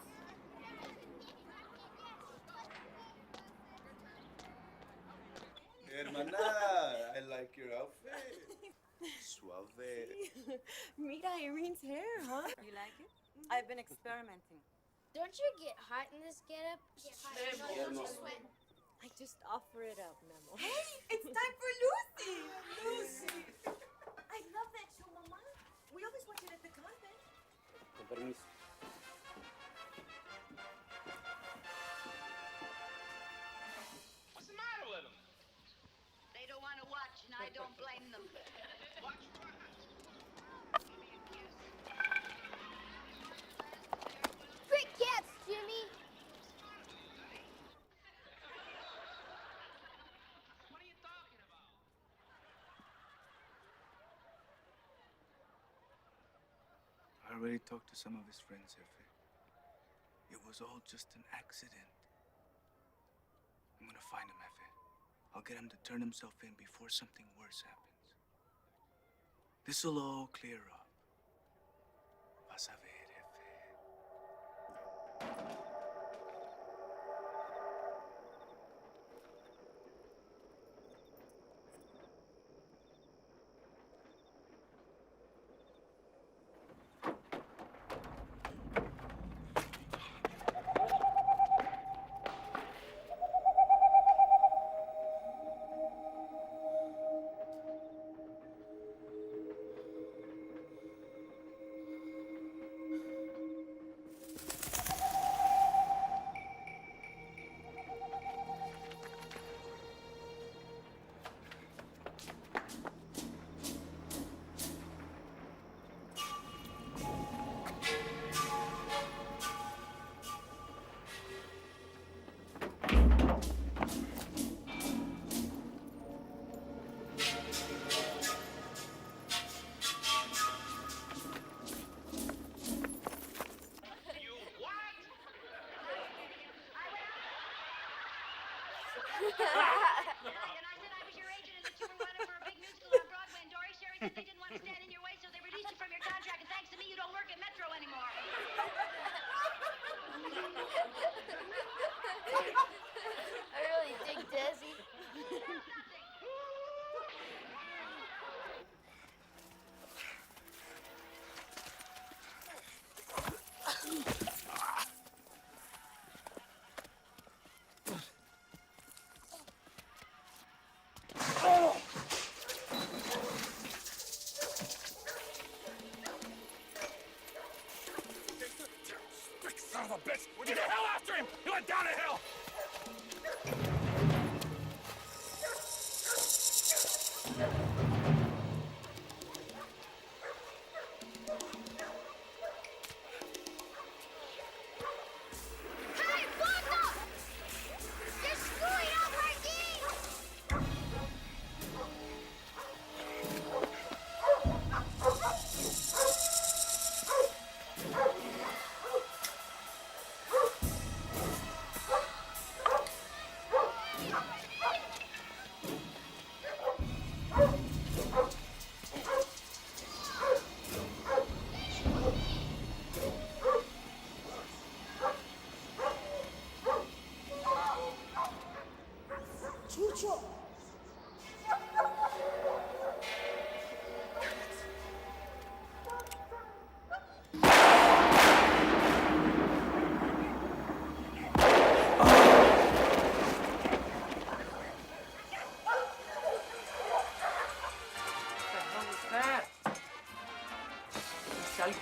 Hermana, I like your outfit. Suave. Mira Irene's hair, huh? You like it? I've been experimenting. Don't you get hot in this getup? I just offer it up, Memo. Hey, it's time for Lucy! Lucy! I love that show, Mama. We always watch it at the convent. Con permiso. What's the matter with them? They don't want to watch, and I don't blame them. Watch what? Give me a kiss. Great cats, Jimmy. What are you talking about? I already talked to some of his friends, Jefe. It was all just an accident. I'm gonna find him, Jefe. I'll get him to turn himself in before something worse happens. This'll all clear up. Vas a ver, Jefe. You what? And I said I was your agent and that you were wanted for a big musical on Broadway, and Dory Sherry said they didn't want to stand in your way, so they released you from your contract, and thanks to me, you don't work at Metro anymore. I really dig Desi. Son of a bitch! Would you the hell after him? He went down the hill! Hey, puto! They're screwing up our game! Chucho! What was that? It's algo.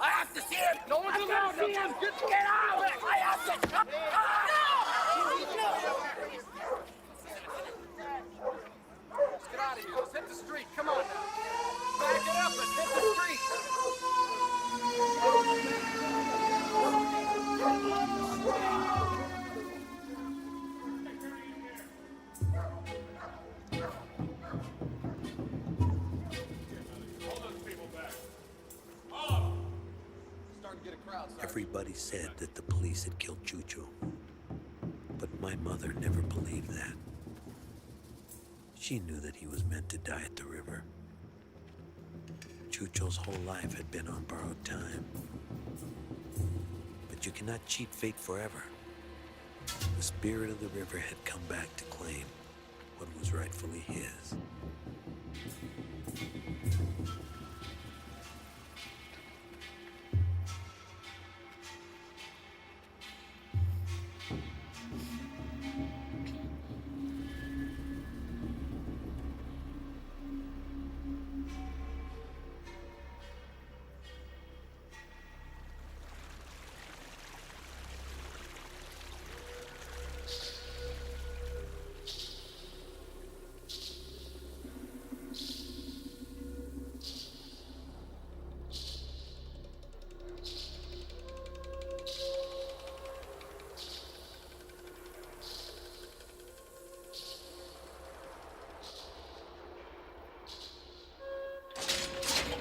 I have to see him! No one's allowed to see him! Get out! I have to... Let's get out of here. Let's hit the street. Come on now. Back it up. Let's hit the street. Everybody said that the police had killed Chucho, but my mother never believed that. She knew that he was meant to die at the river. Chucho's whole life had been on borrowed time. But you cannot cheat fate forever. The spirit of the river had come back to claim what was rightfully his.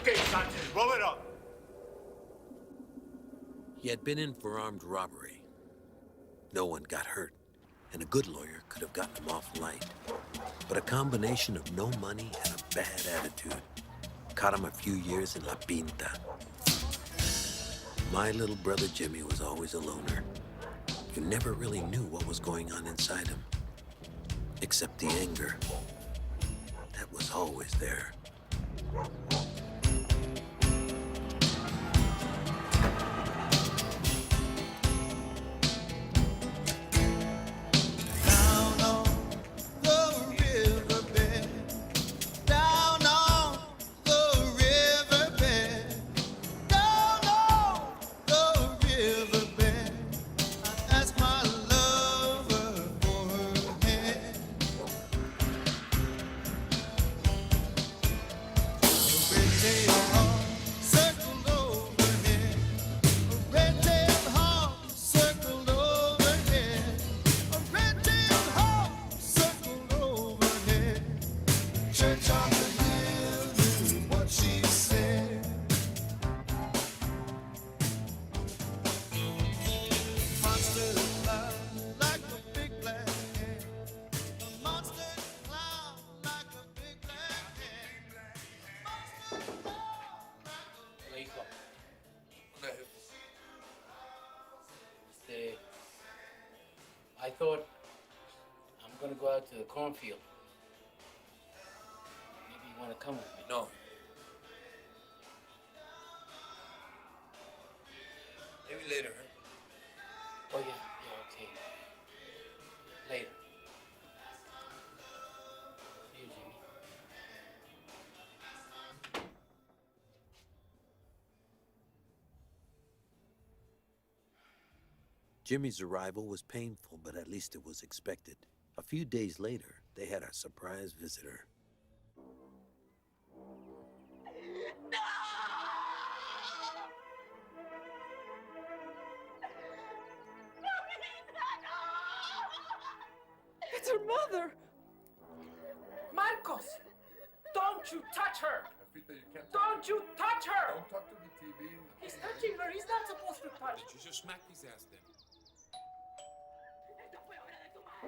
Okay, Sanchez, roll it up. He had been in for armed robbery. No one got hurt, and a good lawyer could have gotten him off light. But a combination of no money and a bad attitude caught him a few years in La Pinta. My little brother Jimmy was always a loner. You never really knew what was going on inside him, except the anger that was always there. I thought I'm gonna go out to the cornfield. Maybe you wanna come with me? No. Maybe later, huh? Oh, yeah, okay. Later. See you, Jimmy. Jimmy's arrival was painful, but at least it was expected. A few days later, they had a surprise visitor. It's her mother. Marcos, don't you touch her. Don't you touch her. Don't talk to the TV. He's touching her. He's not supposed to touch her. You just smack his ass then.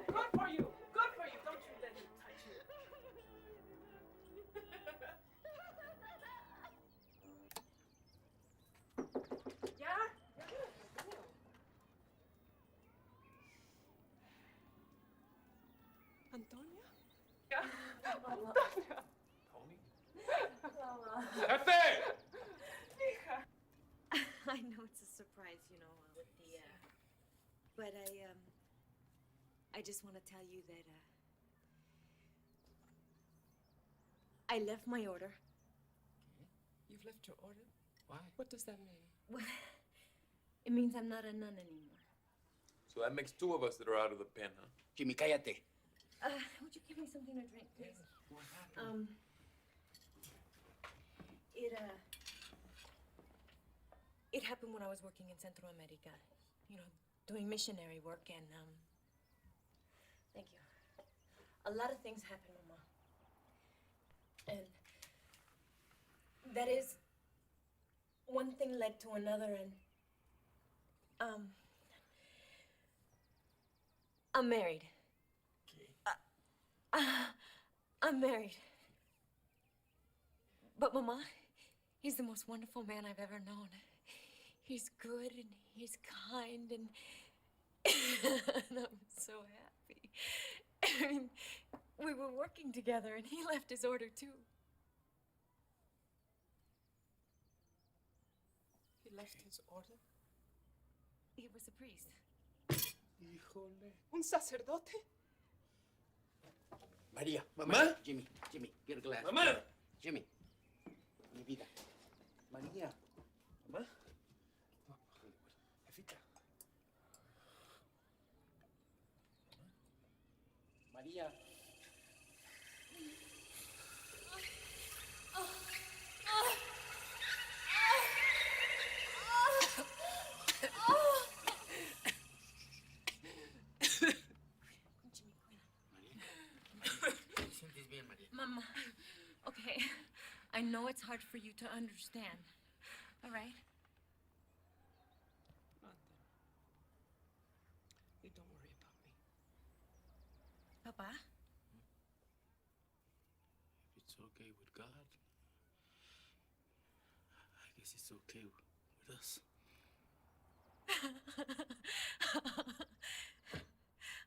Good for you. Good for you. Don't you let him touch you. Yeah? Antonia? Yeah. Antonia. Jefe! I know it's a surprise, you know, but I just want to tell you that, I left my order. You've left your order? Why? What does that mean? Well, it means I'm not a nun anymore. So that makes two of us that are out of the pen, huh? Jimmy, cállate. Would you give me something to drink, please? What happened? It happened when I was working in Central America, doing missionary work, and, thank you. A lot of things happened, Mama. And that is, one thing led to another, and, I'm married. I'm married. But, Mama, he's the most wonderful man I've ever known. He's good and he's kind and, and I'm so happy. I mean, we were working together and he left his order too. He left his order? He was a priest. Híjole. ¿Un sacerdote? María, ¿Mamá? Jimmy, get a glass. ¡Mamá! Jimmy, mi vida. María. ¿Mamá? Jefita. María. Mama, okay, I know it's hard for you to understand, all right? You don't worry about me. Papa? If it's okay with God, I guess it's okay with us.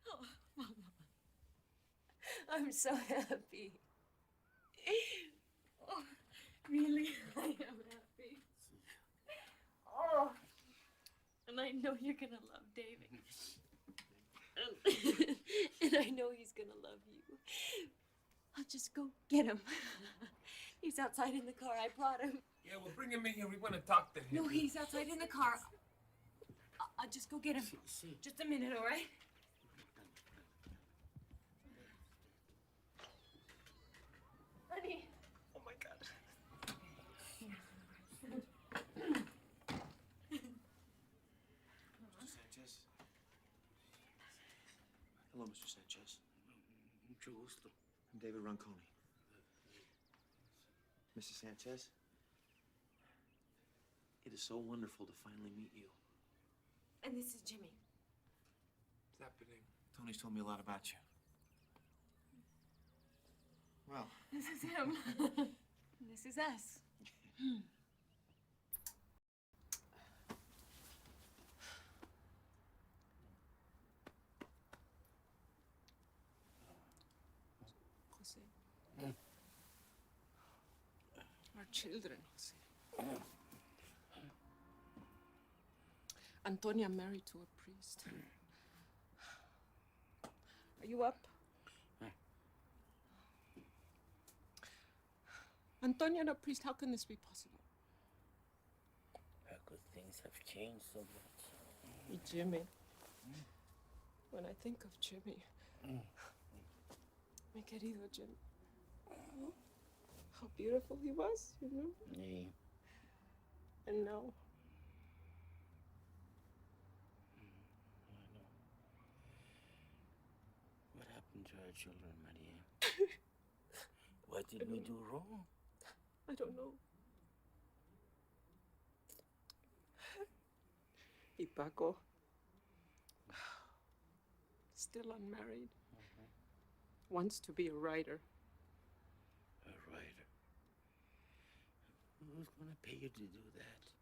Oh, Mama. I'm so happy. Oh, really, I am happy. Oh, and I know you're gonna love David. And I know he's gonna love you. I'll just go get him. He's outside in the car. I brought him. Yeah, well, bring him in here. We want to talk to him. No, he's outside in the car. I'll just go get him. Just a minute, all right? Honey. Oh my God. Mr. Sanchez. Hello, Mr. Sanchez. Mucho gusto. I'm David Ronconi. Mrs. Sanchez, it is so wonderful to finally meet you. And this is Jimmy. What's happening? Tony's told me a lot about you. Well, This is him. This is us. Jose. Our children, Jose. Antonia married to a priest. Are you up? Antonia and a priest, how can this be possible? How could things have changed so much? Jimmy. When I think of Jimmy, mi querido Jimmy, how beautiful he was, you know? Yeah. And now, I know. What happened to our children, Maria? What did we do wrong? I don't know. Y Paco, still unmarried, wants to be a writer. A writer. Who's gonna pay you to do that?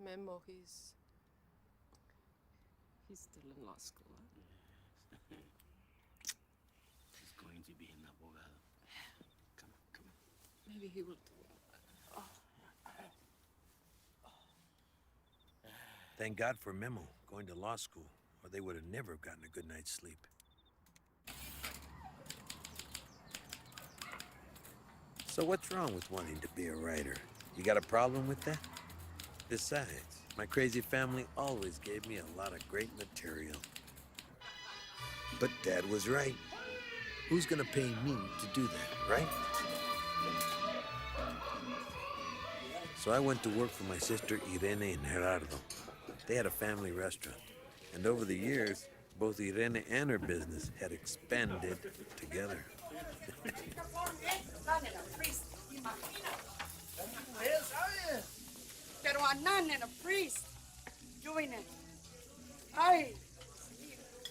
Memo, he's still in law school. Huh? He's going to be an abogado. Come on. Maybe he will do it. Thank God for Memo going to law school, or they would have never gotten a good night's sleep. So what's wrong with wanting to be a writer? You got a problem with that? Besides, my crazy family always gave me a lot of great material. But Dad was right. Who's gonna pay me to do that, right? So I went to work for my sister Irene and Gerardo. They had a family restaurant. And over the years, both Irene and her business had expanded together. Pero a nun and a priest doing it. Ay.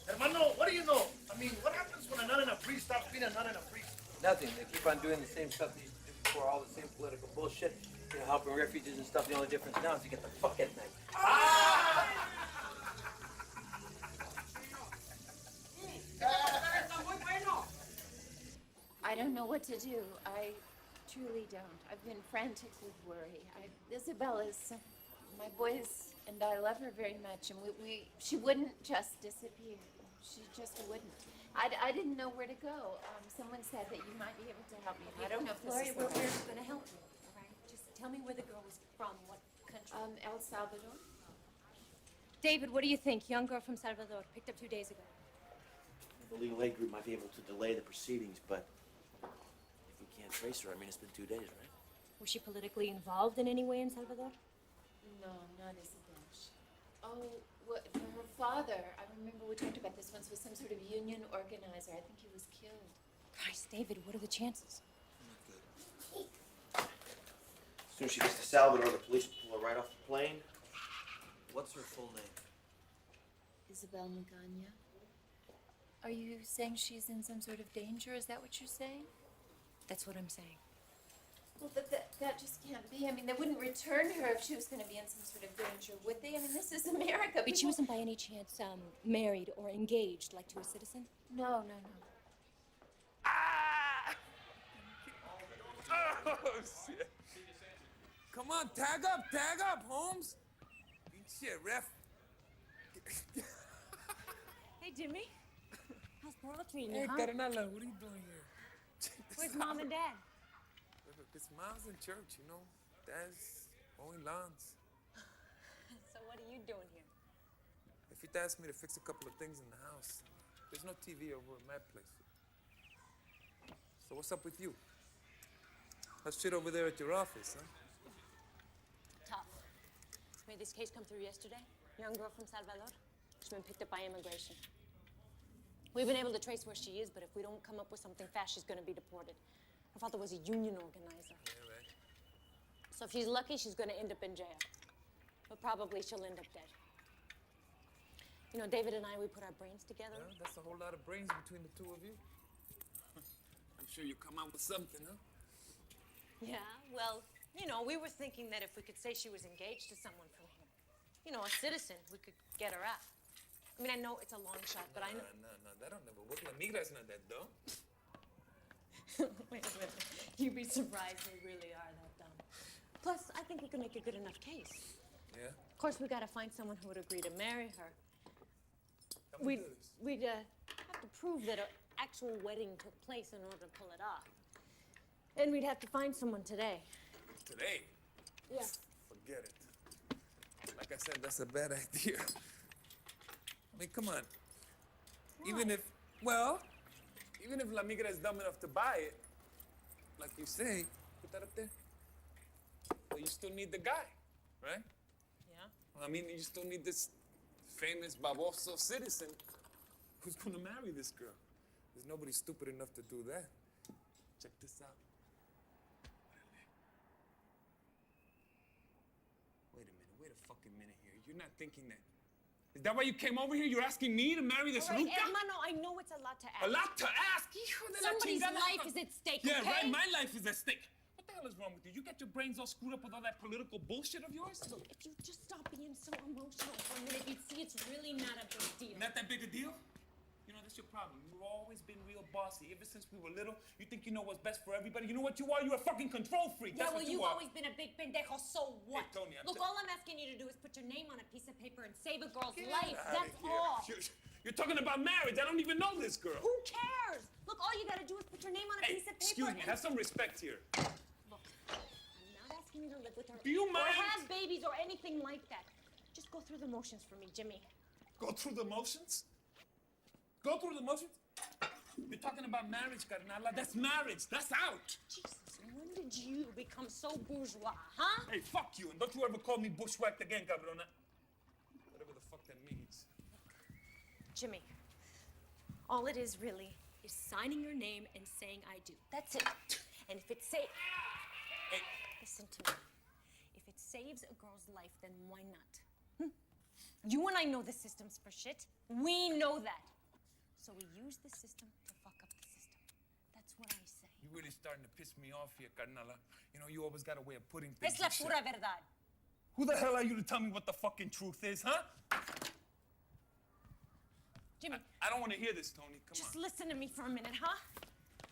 Hermano, what do you know? I mean, what happens when a nun and a priest stop being a nun and a priest? Nothing. They keep on doing the same stuff they used to do before, all the same political bullshit. You know, helping refugees and stuff. The only difference now is you get the fuck at night. I don't know what to do. I truly don't. I've been frantic with worry. Isabella's, my boys and I love her very much, and she wouldn't just disappear. She just wouldn't. I didn't know where to go. Someone said that you might be able to help me. I don't know if this Gloria, is we're the right. going to help you, all right? Just tell me where the girl was from, what country. El Salvador. David, what do you think? Young girl from Salvador, picked up 2 days ago. The legal aid group might be able to delay the proceedings, but if we can't trace her, I mean, it's been 2 days, right? Was she politically involved in any way in Salvador? No, not Isabel. Her father, I remember we talked about this once, was some sort of union organizer. I think he was killed. Christ, David, what are the chances? As soon as she gets to Salvador, the police will pull her right off the plane. What's her full name? Isabel Magana. Are you saying she's in some sort of danger? Is that what you're saying? That's what I'm saying. Well, that just can't be. I mean, they wouldn't return her if she was going to be in some sort of danger, would they? I mean, this is America. But she wasn't by any chance married or engaged, like to a citizen? No. Oh, shit. Come on, tag up, Holmes. Shit, ref. Hey, Jimmy. How's Pearl treating Hey, you, huh? Carnala, what are you doing here? Where's Mom and Dad? Because Mom's in church, you know. Dad's mowing lawns. So what are you doing here? If you'd asked me to fix a couple of things in the house, there's no TV over at my place. So what's up with you? How's shit over there at your office, huh? Tough. Made this case come through yesterday. Young girl from Salvador. She's been picked up by immigration. We've been able to trace where she is, but if we don't come up with something fast, she's gonna be deported. Her father was a union organizer. Yeah, right. So if she's lucky, she's gonna end up in jail. But probably she'll end up dead. You know, David and I, we put our brains together. Well, that's a whole lot of brains between the two of you. I'm sure you'll come out with something, huh? Yeah, well, you know, we were thinking that if we could say she was engaged to someone from here, you know, a citizen, we could get her out. I mean, I know it's a long shot, but I know... No, that'll never work. La migra's not that dumb. Wait a minute. You'd be surprised they really are that dumb. Plus, I think we can make a good enough case. Yeah? Of course, we gotta find someone who would agree to marry her. How we do this? We'd have to prove that an actual wedding took place in order to pull it off. And we'd have to find someone today. Today? Yeah. Forget it. Like I said, that's a bad idea. I mean, come on. Even if La Migra is dumb enough to buy it, like you say, put that up there. Well, you still need the guy, right? Yeah. Well, I mean, you still need this famous baboso citizen who's gonna marry this girl. There's nobody stupid enough to do that. Check this out. Wait a fucking minute here. You're not thinking that. Is that why you came over here? You're asking me to marry this All right, Luca? Hermano, I know it's a lot to ask. A lot to ask? Hijo de la Somebody's chingada. life is at stake, Yeah, okay? right, my life is at stake. What the hell is wrong with you? You got your brains all screwed up with all that political bullshit of yours? Look, if you just stop being so emotional for a minute, you'd see it's really not a big deal. Not that big a deal? You know, that's your problem. You've always been real bossy. Ever since we were little, you think you know what's best for everybody. You know what you are? You're a fucking control freak. Yeah, That's well, what you you've are. always been a big pendejo, so what? Hey, Tony, Look, all I'm asking you to do is put your name on a piece of paper and save a girl's Get life. outta That's here. all. You're talking about marriage. I don't even know this girl. Who cares? Look, all you gotta do is put your name on a piece of paper Excuse me. and... Have some respect here. Look, I'm not asking me to live with her. Do you Or mind? have babies or anything like that. Just go through the motions for me, Jimmy. Go through the motions? Go through the motions? You're talking about marriage, Carnala. That's marriage. That's out. Jesus, when did you become so bourgeois, huh? Hey, fuck you. And don't you ever call me bushwhacked again, cabrona. Whatever the fuck that means. Jimmy, all it is really is signing your name and saying I do. That's it. And if it listen to me. If it saves a girl's life, then why not? You and I know the system's for shit. We know that. So we use the system to fuck up the system. That's what I say. You're really starting to piss me off here, Carnala. You know, you always got a way of putting things Es la in shit. pura verdad. Who the hell are you to tell me what the fucking truth is, huh? Jimmy. I don't want to hear this, Tony. Come Just on. listen to me for a minute, huh?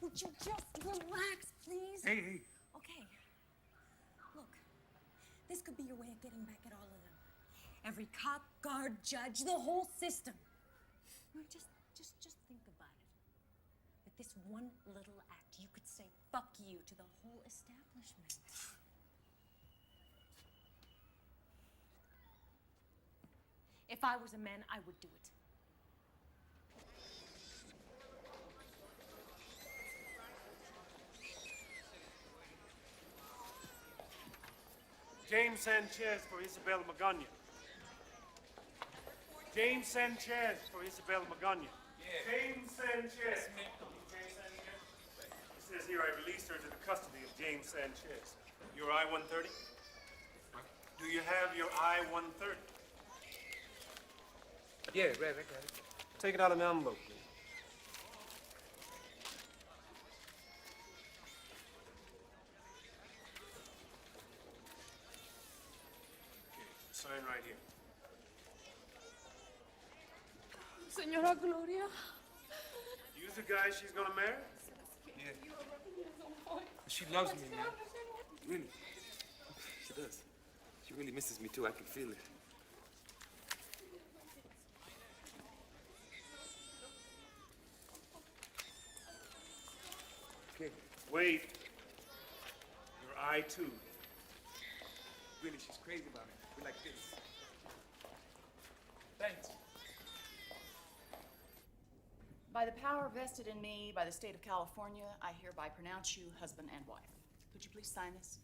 Would you just relax, please? Hey. Okay. Look, this could be your way of getting back at all of them. Every cop, guard, judge, the whole system. Just think about it. With this one little act, you could say fuck you to the whole establishment. If I was a man, I would do it. James Sanchez for Isabel Magana. James Sanchez for Isabel Magana. James Sanchez. It says here I released her into the custody of James Sanchez. Your I-130? Do you have your I-130? Yeah, right, I got it. Take it out of the envelope, please. Sign right here. Señora Gloria. You's the guy she's gonna marry? Yeah. She loves me, man. Really. She does. She really misses me, too. I can feel it. Okay. Wait. Your I-2. Really, she's crazy about it. We're like this. Thanks. By the power vested in me by the state of California, I hereby pronounce you husband and wife. Could you please sign this?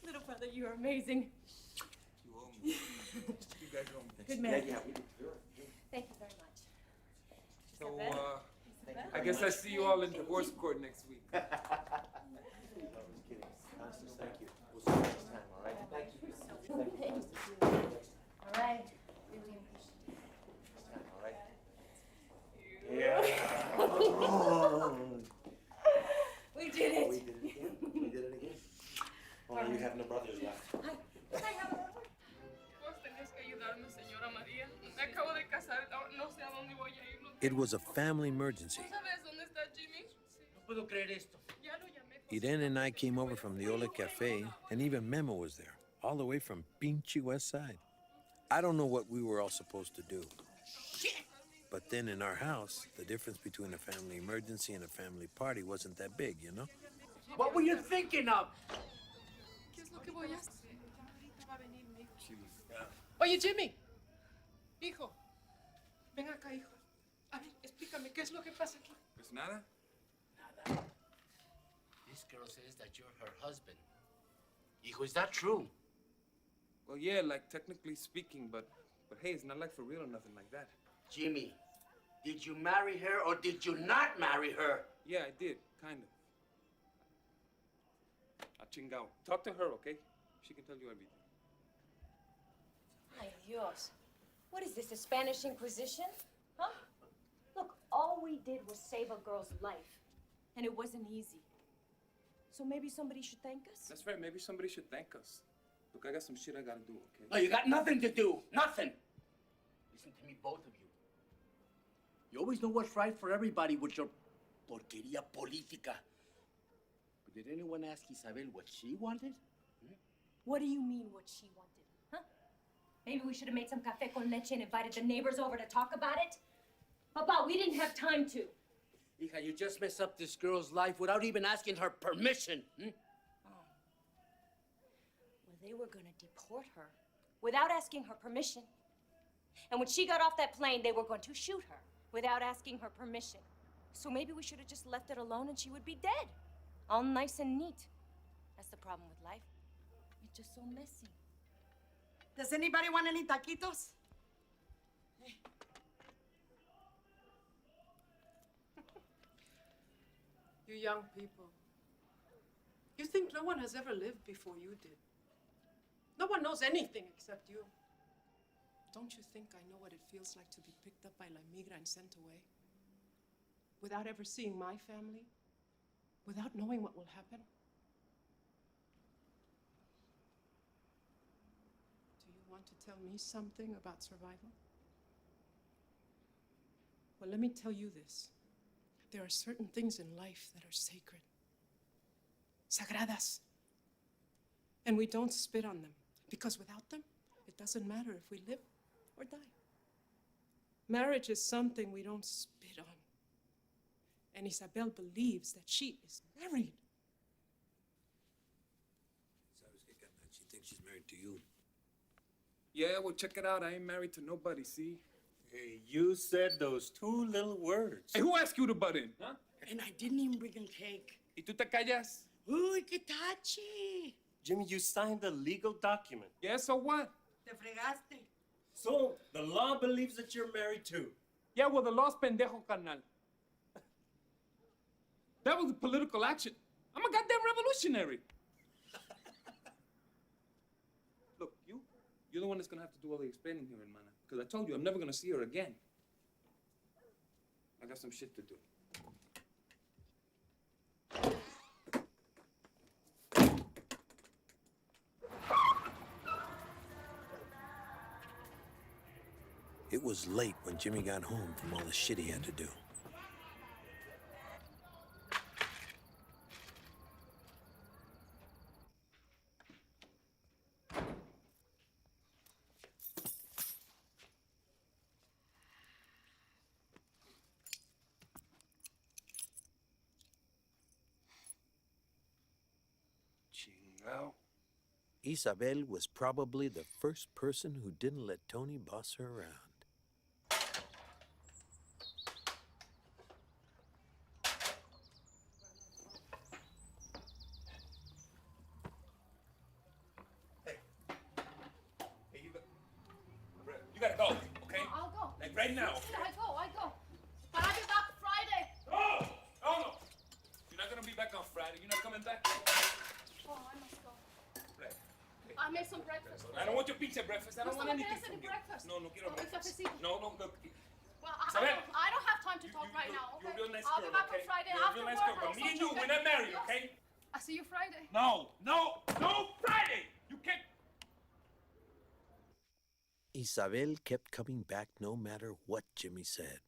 Little brother, you're amazing. You owe me. You guys owe me. Good man. Yeah, we did. Thank you very much. So, Isabel? I guess I see you all in divorce court next week. I was kidding. Constance, thank you. We'll see you next time, all right? Thank you. Thank you. All right. Next time, all right? Yeah. We did it. We did it again. We did it again. Only you have no brothers left. Vos tenés que ayudarme, señora María. Me acabo de casar, no sé a dónde voy a ir. It was a family emergency. ¿No sabes dónde está Jimmy? No puedo creer esto. Ya lo llamé. Irene and I came over from the Ole Cafe, and even Memo was there, all the way from Pinchy West Side. I don't know what we were all supposed to do. But then in our house, the difference between a family emergency and a family party wasn't that big, you know? What were you thinking of? ¿Qué es lo que voy a hacer? Ahorita va a venir mi hijo. Oye, Jimmy. Hijo. Ven acá, hijo. A ver, explícame, ¿qué es lo que pasa aquí? Pues nada. This girl says that you're her husband. Hijo, is that true? Well, yeah, like technically speaking, but hey, it's not like for real or nothing like that. Jimmy, did you marry her or did you not marry her? Yeah, I did, kind of. Chingao. Talk to her, okay? She can tell you everything. Ay, Dios. What is this, the Spanish Inquisition? Huh? Look, all we did was save a girl's life. And it wasn't easy. So maybe somebody should thank us? That's right, maybe somebody should thank us. Look, I got some shit I gotta do, okay? No, you got nothing to do. Nothing. Listen to me, both of you. You always know what's right for everybody with your porquería política. Did anyone ask Isabel what she wanted? What do you mean, what she wanted? Huh? Maybe we should have made some café con leche and invited the neighbors over to talk about it? Papa, we didn't have time to. Hija, you just messed up this girl's life without even asking her permission. Well, they were gonna deport her without asking her permission. And when she got off that plane, they were going to shoot her without asking her permission. So maybe we should have just left it alone and she would be dead. All nice and neat. That's the problem with life. It's just so messy. Does anybody want any taquitos? You young people. You think no one has ever lived before you did. No one knows anything except you. Don't you think I know what it feels like to be picked up by La Migra and sent away? Without ever seeing my family? Without knowing what will happen? Do you want to tell me something about survival? Well, let me tell you this. There are certain things in life that are sacred. Sagradas. And we don't spit on them, because without them, it doesn't matter if we live or die. Marriage is something we don't spit on. And Isabel believes that she is married. She thinks she's married to you. Yeah, well, check it out. I ain't married to nobody, see? Hey, you said those two little words. Hey, who asked you to butt in? Huh? And I didn't even bring him cake. ¿Y tú te callas? Uy, qué tachi. Jimmy, you signed a legal document. Yeah, so what? Te fregaste. So, the law believes that you're married too. Yeah, well, the law's pendejo, carnal. That was a political action. I'm a goddamn revolutionary. Look, you're the one that's gonna have to do all the explaining here, hermana. Because I told you, I'm never gonna see her again. I got some shit to do. It was late when Jimmy got home from all the shit he had to do. Chingao. Isabel was probably the first person who didn't let Tony boss her around. You gotta go, okay? I'll go. Like right now. I go. But I'll be back Friday. No. You're not gonna be back on Friday. You're not coming back. Oh, I must go. Right. I made some breakfast. I don't want your pizza breakfast. I don't want anything from you. Breakfast. No quiero Oh, el breakfast. cafecito. No, look. Well, Isabel. I don't have time to talk right now, okay? You're a real nice I'll girl, be back okay? on Friday You're a after real nice work. girl, but me and you, we're not married, okay? I'll see you Friday. No, Friday! You can't. Isabel kept coming back no matter what Jimmy said.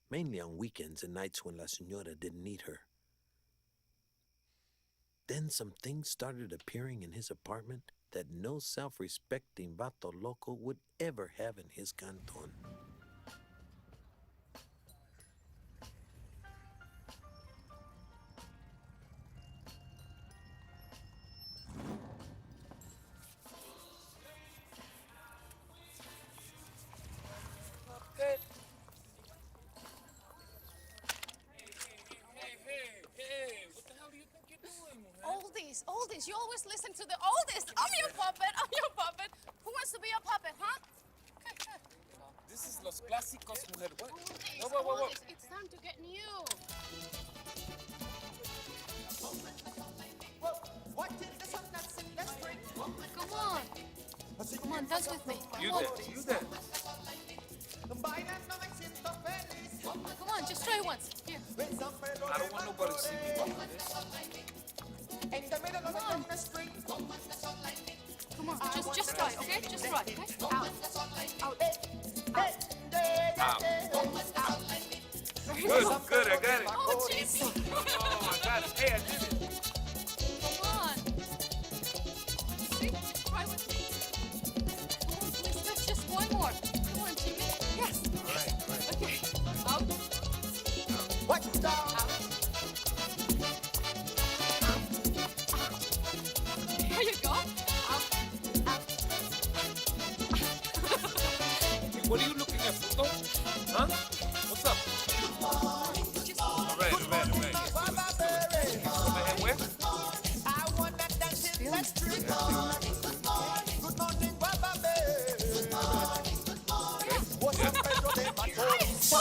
Mainly on weekends and nights when La Señora didn't need her. Then some things started appearing in his apartment that no self-respecting vato loco would ever have in his canton. Hey, what the hell do you think you're doing, man? Oldies. You always listen to the oldest. I'm your puppet. Who wants to be a puppet, huh? Okay. This is Los Clásicos, mujer. What? Oldies. It's time to get new. Come on, dance with me. You did. Come on, just try once. Here. I don't want nobody to see me doing this. Come on, just try, okay? Just try, okay? Out. Good, I got it. Oh, jeez. Oh, I got it. Hey, I did it. What are you looking at, Futo? Huh? What's up? All right. Come ahead, where? I wanna dance in the street. Good morning, Baba What's up, Pedro de Macorís?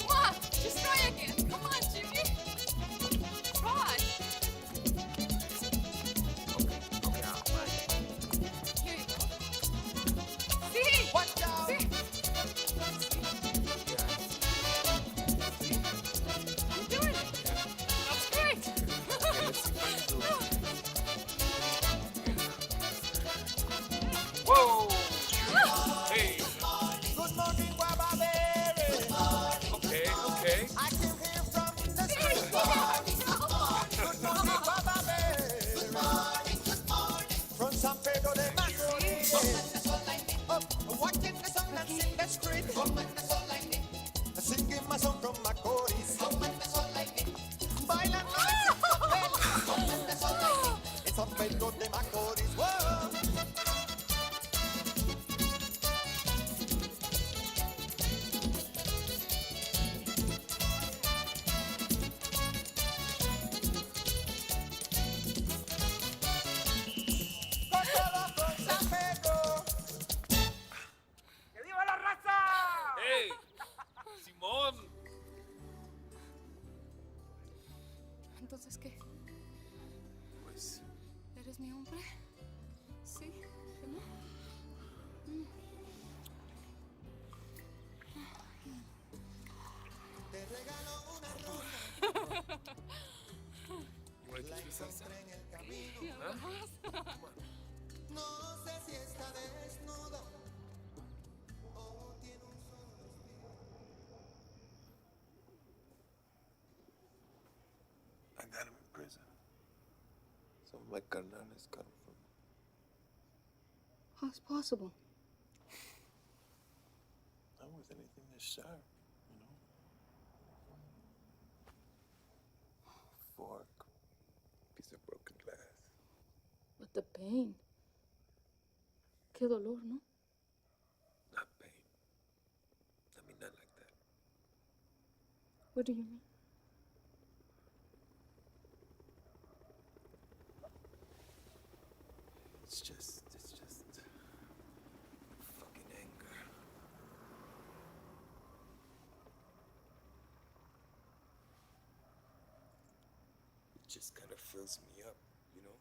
Mom, just try again. Come on, Jimmy. Try. Here you go. See? Watch out. See? You're doing it. That's great. Whoa! Hey. Good morning, Baba Okay. I can hear from the street. Good morning, Baba From San Pedro de Macorís. Watching the sun that's in the street. Singing my song from Macorís. Bailando en San Pedro de Macorís. Whoa. Hey, Simón. Entonces, ¿qué? Pues, ¿Eres mi hombre? ¿Sí? ¿No? Te regalo una rosa. you want to teach me salsa? Yeah. No sé si está desnudo o tiene un solo vestido. I got him in prison. Some of my carnales got him from me. How's possible? Not with anything this sharp, you know? Fork, piece of broken glass. But the pain. Qué dolor, ¿no? Not pain. I mean, not like that. What do you mean? It's just fucking anger. It just kind of fills me up, you know?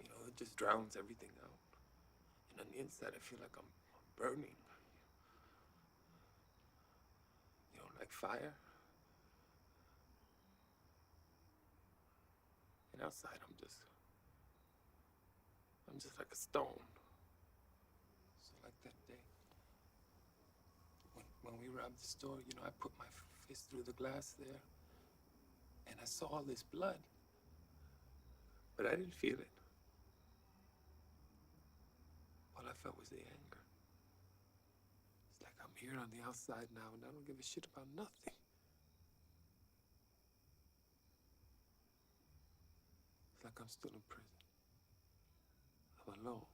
You know, it just drowns everything out. And on the inside, I feel like I'm burning. You know, like fire. And outside, I'm just like a stone. So like that day, when we robbed the store, you know, I put my fist through the glass there, and I saw all this blood, but I didn't feel it. All I felt was the anger. It's like I'm here on the outside now, and I don't give a shit about nothing. It's like I'm still in prison. I'm alone.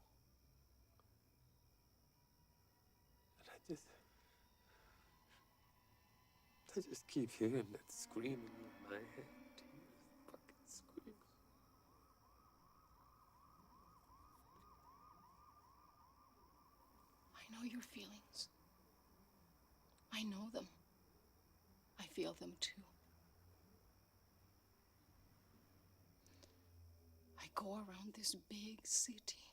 And I just keep hearing that screaming in my head. Fucking scream. I know your feelings. I know them. I feel them too. I go around this big city.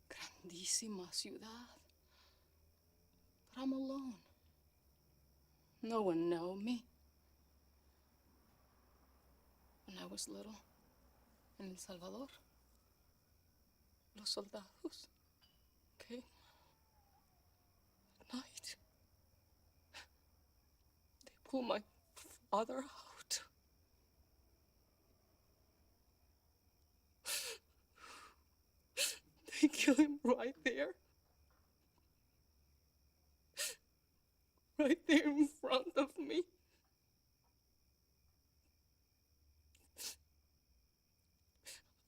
Grandísima ciudad. But I'm alone. No one know me. When I was little, in El Salvador, los soldados came at night. They pulled my father out. They kill him right there. right there in front of me.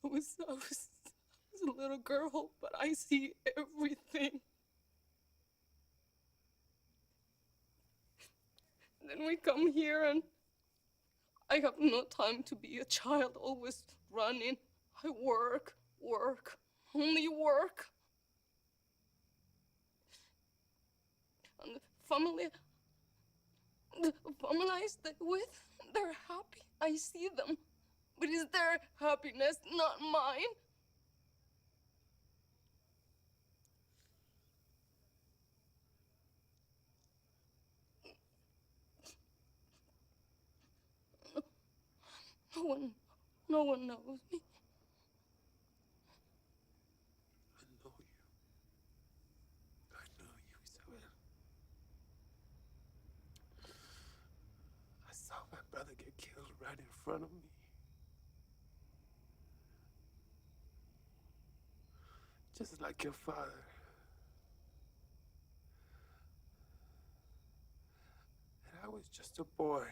I was a little girl, but I see everything. Then we come here and I have no time to be a child, always running. I work, only work. And the family I stay with, they're happy. I see them. But it's their happiness, not mine. No one knows me. I know you, Isabel. I saw my brother get killed right in front of me. Just like your father. And I was just a boy.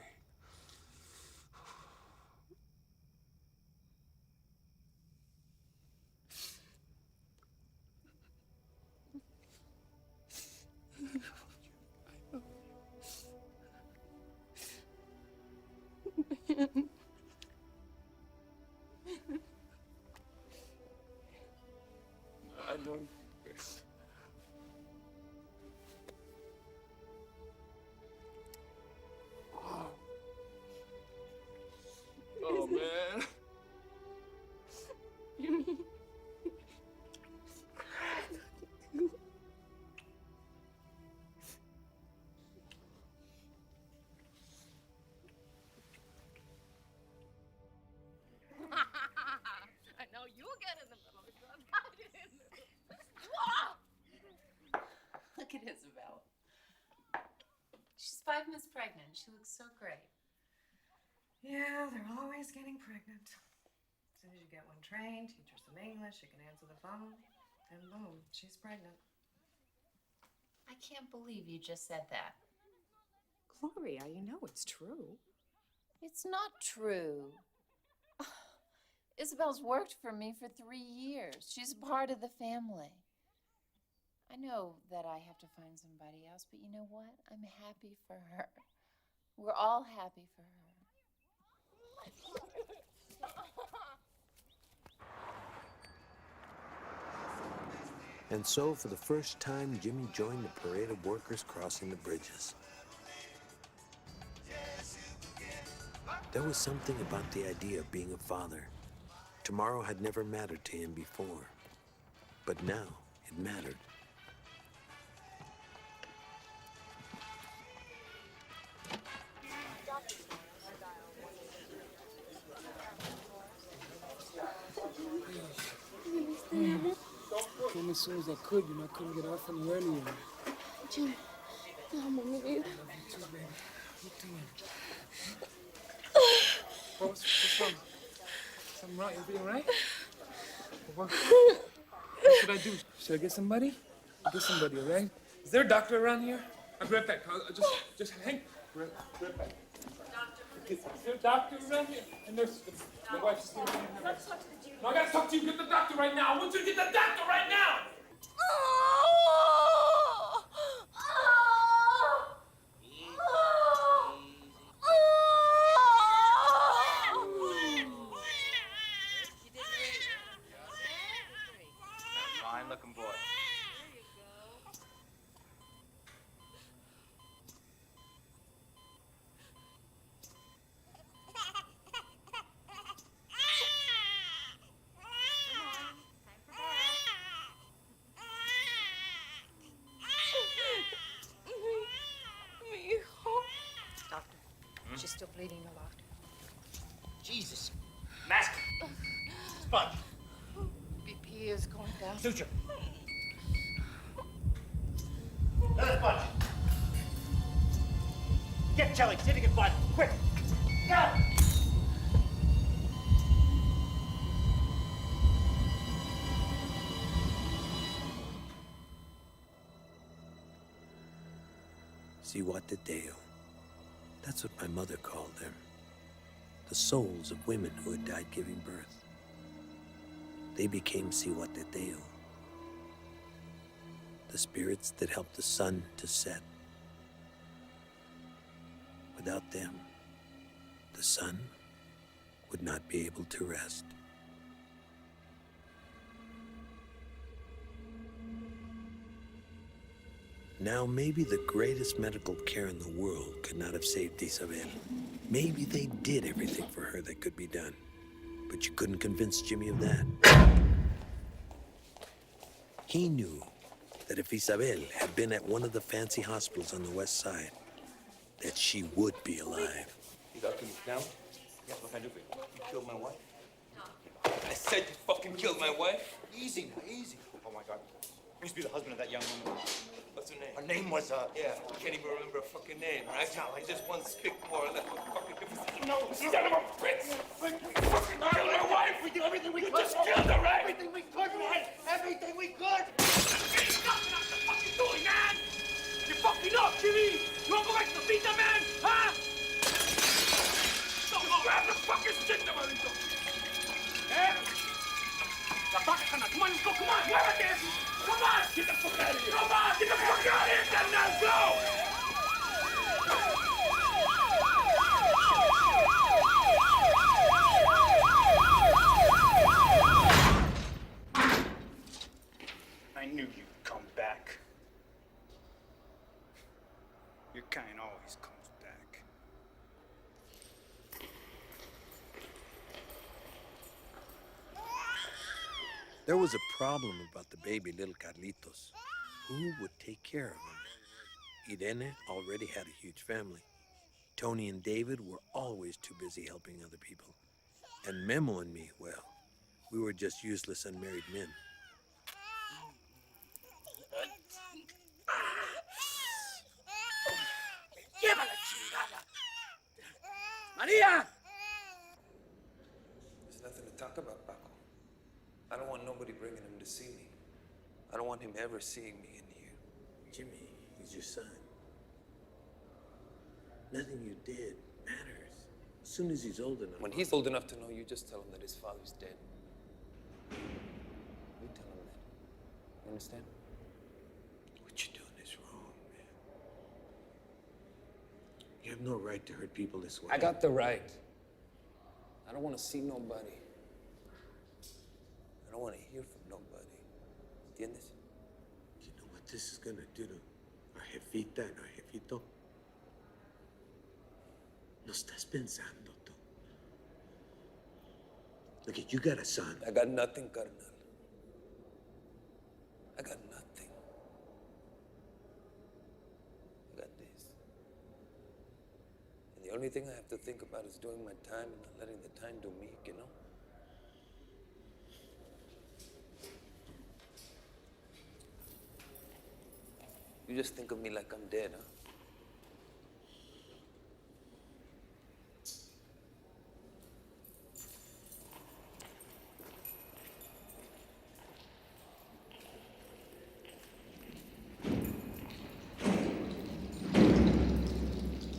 I know. Oh, man. You mean? I know you get in the middle because I'm not in the middle. Look at Isabel. She's 5 months pregnant. She looks so great. Yeah, they're always getting pregnant. As soon as you get one trained, teach her some English, she can answer the phone, and boom, she's pregnant. I can't believe you just said that. Gloria, you know it's true. It's not true. Isabel's worked for me for 3 years. She's a part of the family. I know that I have to find somebody else, but you know what? I'm happy for her. We're all happy for her. And so, for the first time, Jimmy joined the parade of workers crossing the bridges. There was something about the idea of being a father. Tomorrow had never mattered to him before, but now it mattered. Came as soon as I could, you know, I couldn't get off any earlier. Jim, te amo, mi vida. Too, baby. What you doing? What's wrong? Something wrong? Everything all right? What should I do? Should I get somebody? I'll get somebody, all right? Is there a doctor around here? I'll be right back. Just hang. Right back. Is there a doctor around here? And there's my wife's still in here. No, I gotta talk to you. Get the doctor right now. I want you to get the doctor right now. Fine looking boy. Doctor, she's still bleeding a lot. Jesus. Mask. Sponge. BP is going down. Suture. Another sponge. Get Kelly. See if you can find him. Quick. Go. Cihuateteo. That's what my mother called them. The souls of women who had died giving birth. They became Cihuateteo. The spirits that helped the sun to set. Without them, the sun would not be able to rest. Now, maybe the greatest medical care in the world could not have saved Isabel. Maybe they did everything for her that could be done. But you couldn't convince Jimmy of that. He knew that if Isabel had been at one of the fancy hospitals on the west side, that she would be alive. You got me down? Yeah, what can I do for you? You killed my wife? I said you fucking killed my wife? Easy now, easy. Oh my God. I used to be the husband of that young woman. What's her name? Her name was, Yeah, I can't even remember her fucking name, right? It's just one spick more or less. What fucking difference? No, Son of a bitch! You fucking killed my wife! We did everything we You could. just killed her, right? Everything we could, man. Everything we could. There's nothing else to fucking do, man! You're fucking up, Jimmy! You wanna go back to the pizza, man? Huh? Don't go grab the fucking shit, Navarrito! Eh? La vaca, come on, let's go, come on! Grab it there! Come on! Get the fuck out of here! Come on! Get the fuck out of here! Now go! I knew you'd come back. Your kind always comes back. There was a problem about the baby little Carlitos. Who would take care of him? Irene already had a huge family. Tony and David were always too busy helping other people. And Memo and me, well, we were just useless unmarried men. ¡Llévala, chingada! ¡María! There's nothing to talk about, Paco. I don't want nobody bringing him to see me. I don't want him ever seeing me in here. Jimmy, he's your son. Nothing you did matters. As soon as he's old enough. When he's old enough to know, you just tell him that his father's dead. You tell him that. You understand? What you're doing is wrong, man. You have no right to hurt people this way. I got the right. I don't want to see nobody. I don't want to hear from nobody. ¿Entiendes? You know what this is gonna do to our jefita and our jefito? No estás pensando tú. Look, you got a son. I got nothing, carnal. I got nothing. I got this. And the only thing I have to think about is doing my time and not letting the time do me, you know? You just think of me like I'm dead, huh?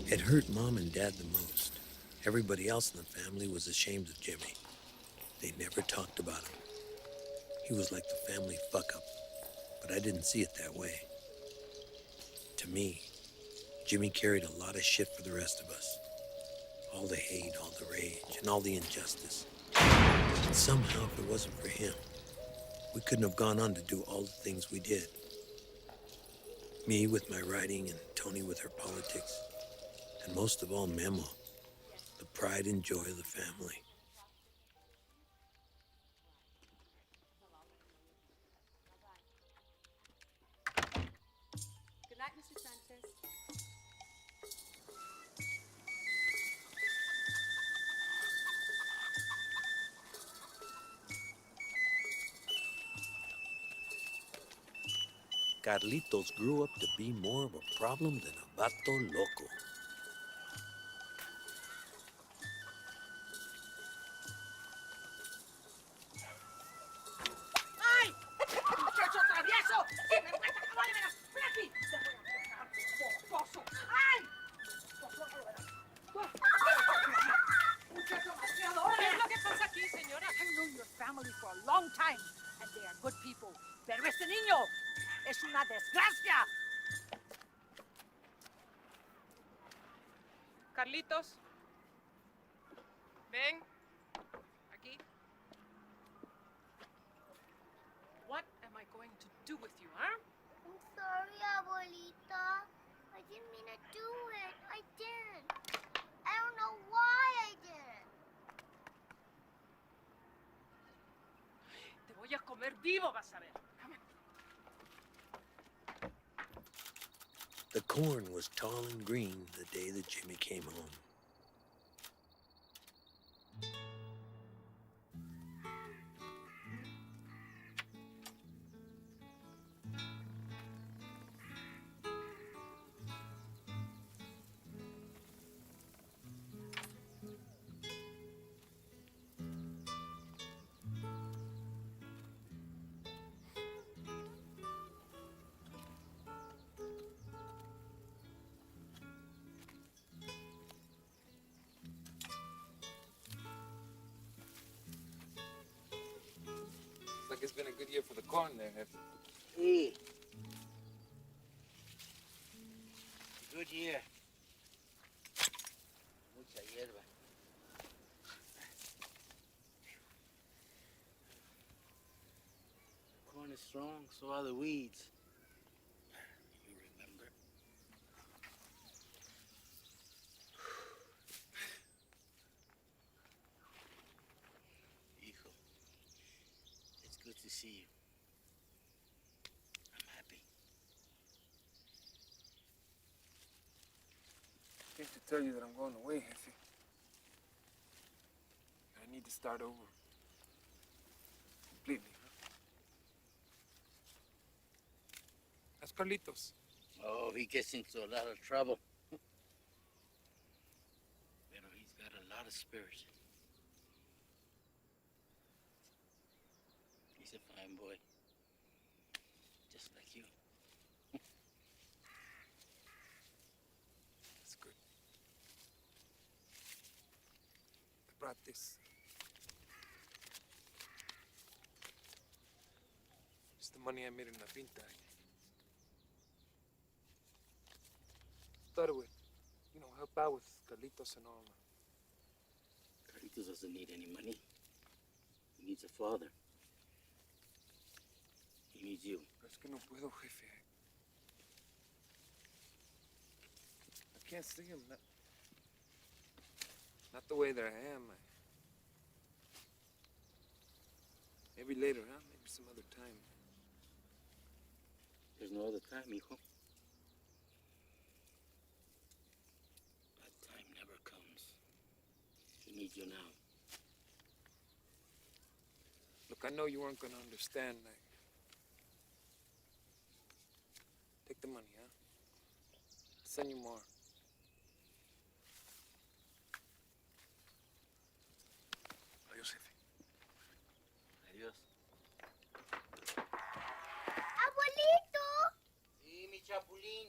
It hurt Mom and Dad the most. Everybody else in the family was ashamed of Jimmy. They never talked about him. He was like the family fuck-up, but I didn't see it that way. To me, Jimmy carried a lot of shit for the rest of us. All the hate, all the rage, and all the injustice. And somehow, if it wasn't for him, we couldn't have gone on to do all the things we did. Me with my writing and Tony with her politics. And most of all, Memo, the pride and joy of the family. Good night, Mr. Sanchez. Carlitos grew up to be more of a problem than a vato loco. ¡Ay! ¡Muchacho travieso! ¡Sinvergüenza, cabrón! ¡Ven aquí! ¡Te voy a pegar, mocoso! long time, and they are good people. Pero este niño es una desgracia. Carlitos. Ven. Aquí. What am I going to do with you, huh? I'm sorry, Abuelita. I didn't mean to do it. I didn't. I don't know why I didn't. Te voy a comer vivo, vas a ver. Come on. The corn was tall and green the day that Jimmy came home. Looks like it's been a good year for the corn there, Jefe. Sí. Good year. Mucha hierba. The corn is strong, so are the weeds. You remember? Hijo, it's good to see you. I'm happy. I hate to tell you that I'm going away, Jefe. I need to start over. Completely, huh? That's Carlitos. Oh, he gets into a lot of trouble. Pero he's got a lot of spirit. He's a fine boy. Just like you. That's good. I brought this. It's the money I made in La Pinta. Thought it would, help out with Carlitos and all. Carlitos doesn't need any money. He needs a father. He needs you. Pero es que no puedo, Jefe. I can't see him. Not the way that I am. Maybe later, huh? Maybe some other time. There's no other time, hijo. That time never comes. He needs you now. Look, I know you weren't gonna understand. Take the money, huh? I'll send you more. Adiós, Jefe. Adiós. Abuelito! Sí, mi chapulín.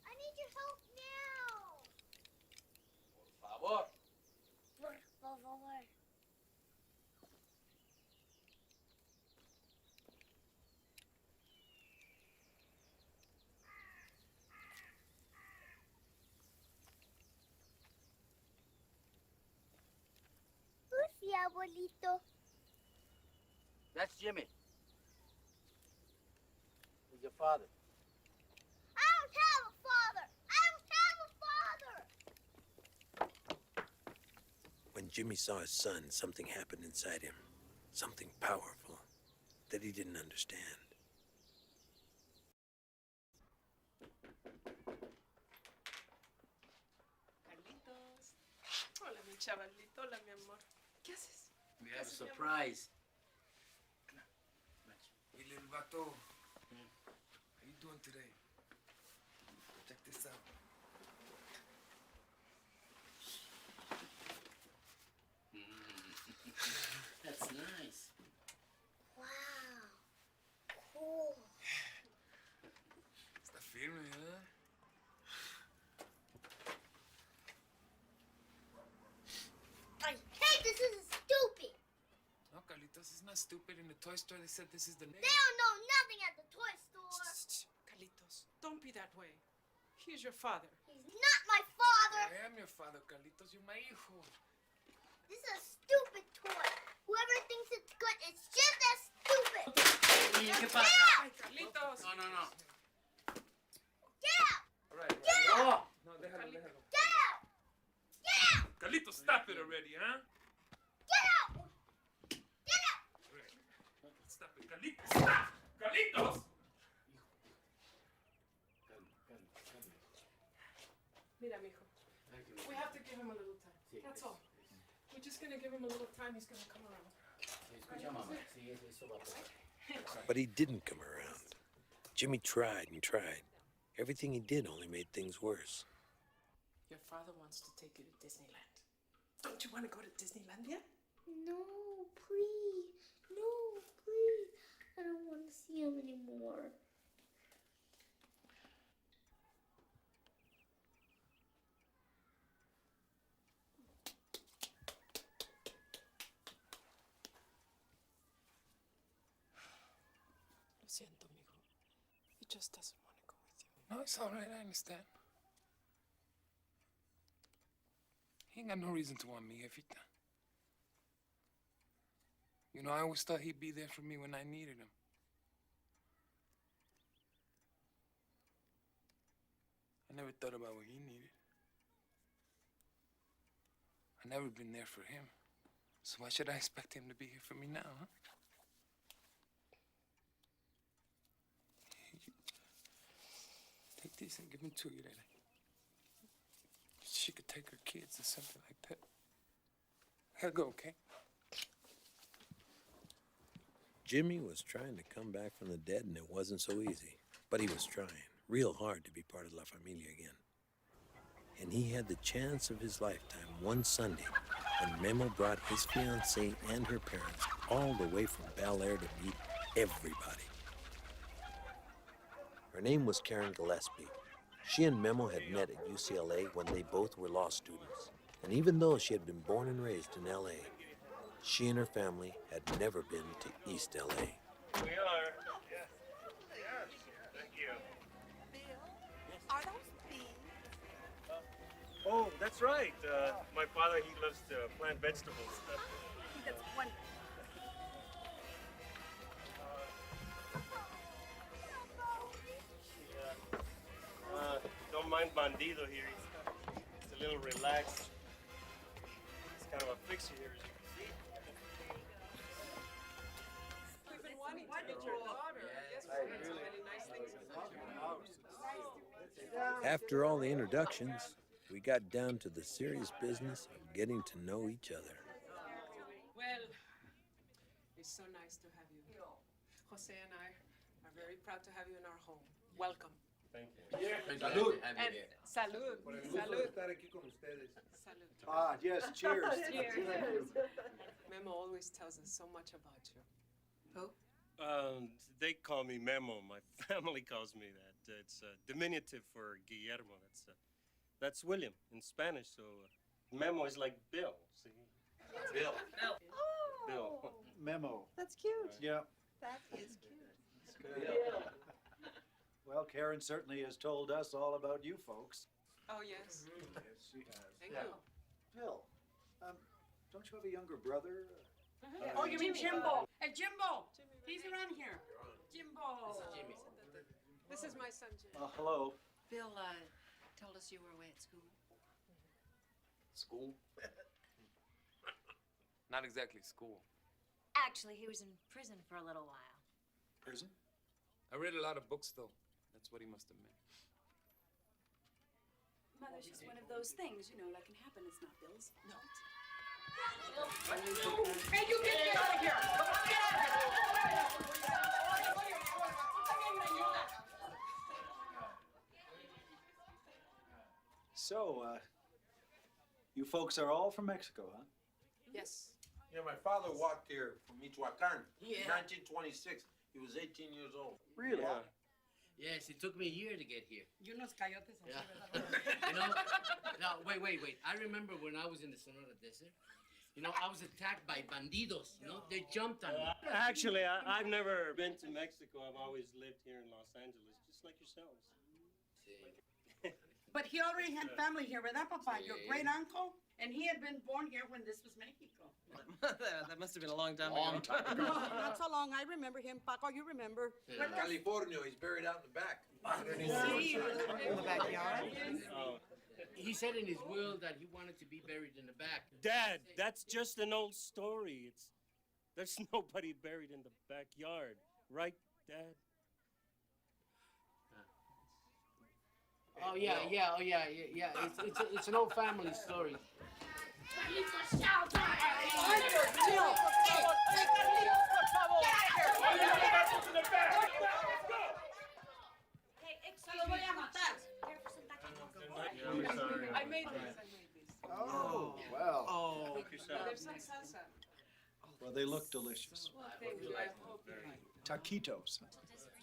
I need your help now. Por favor. Por favor. Who's the abuelito? That's Jimmy. He's your father. I don't have a father! I don't have a father! When Jimmy saw his son, something happened inside him. Something powerful that he didn't understand. Carlitos. Hola, mi chavalito. Hola, mi amor. ¿Qué haces? We have a surprise. Hey, little vato. How you doing today? Check this out. That's nice. Wow. Cool. Está firme, huh? I hate this. This is stupid. No, Carlitos, it's not stupid. stupid. In the toy store, they said this is the name. They don't know nothing at the toy store. Carlitos, don't be that way. He's your father. He's not my father. I am your father, Carlitos. You're my hijo. This is a stupid toy. Whoever thinks it's good is just as stupid. Oye, ¿qué Get pasa? out! Carlitos. No. Get out! All right. Get out! No, déjalo. Get out! Get out! Carlitos, stop it already, huh? Get out! Get out! All right. Stop it, Carlitos. Stop! Carlitos! Mira, mijo. We have to give him a little time. That's all. We're just gonna give him a little time. He's gonna come around. Escucha, mamá. Sí, eso va a pasar. But he didn't come around. Jimmy tried and tried. Everything he did only made things worse. Your father wants to take you to Disneyland. Don't you want to go to Disneyland yet? No, please. No, please. I don't want to see him anymore. Lo siento, mijo. He just doesn't want to go with you. No, it's all right. I understand. He ain't got no reason to want me, Jefita. You know, I always thought he'd be there for me when I needed him. I never thought about what he needed. I never been there for him. So why should I expect him to be here for me now, huh? Take these and give them to you, Lady. She could take her kids or something like that. Here, go, okay? Jimmy was trying to come back from the dead, and it wasn't so easy. But he was trying real hard to be part of La Familia again. And he had the chance of his lifetime one Sunday when Memo brought his fiancée and her parents all the way from Bel Air to meet everybody. Her name was Karen Gillespie. She and Memo had met at UCLA when they both were law students. And even though she had been born and raised in LA, she and her family had never been to East LA. We are. Yes. Thank you. Are those beans? Oh, that's right. My father, he loves to plant vegetables. That's wonderful. Don't mind Bandido here. He's a little relaxed. He's kind of a fixer here, as you can see. We've been wanting to meet your daughter. Yes, we've heard so many nice things about you. After all the introductions, we got down to the serious business of getting to know each other. Well, it's so nice to have you. Jose and I are very proud to have you in our home. Welcome. Thank you. Salud. And salud. Salud. estar aquí con ustedes. Salud. Ah, yes, cheers. Cheers. Memo always tells us so much about you. Who? They call me Memo. My family calls me that. It's a diminutive for Guillermo. That's William in Spanish. So Memo is like Bill. See? Bill. Oh. Bill. Memo. That's cute. Yeah. That is cute. Well, Karen certainly has told us all about you folks. Oh, yes. Yes, she has. Thank you. Bill, don't you have a younger brother? Oh, you mean Jimbo? Hey, Jimbo! He's around here. Jimbo! This is my son, Jimbo. Hello. Bill told us you were away at school. School? Not exactly school. Actually, he was in prison for a little while. Prison? I read a lot of books, though. That's what he must have meant. Mother's just one of those things, you know, that can happen. It's not Bill's fault. Hey, you get out of here! Get out of here! So, you folks are all from Mexico, huh? Yes. Yeah, my father walked here from Michoacan Yeah. in 1926. He was 18 years old. Really? Yeah. Yes, it took me a year to get here. Y unos coyotes así, Yeah. You know, no, wait. I remember when I was in the Sonora Desert, You know, I was attacked by bandidos. You know, they jumped on me. Actually, I've never been to Mexico. I've always lived here in Los Angeles, just like yourselves. But he already had family here, ¿verdad, Papa? Your great uncle? And he had been born here when this was Mexico. That must have been a long time Long ago. time ago. No, not so long. I remember him. Paco, you remember. In California, he's buried out in the back. See, in the backyard. He said in his will that he wanted to be buried in the back. Dad, that's just an old story. There's nobody buried in the backyard, right, Dad? Oh yeah. It's an old family story. I made these. Oh, well. Oh, there's some salsa. Well, they look delicious. Well, thank you. I hope you like them. Taquitos.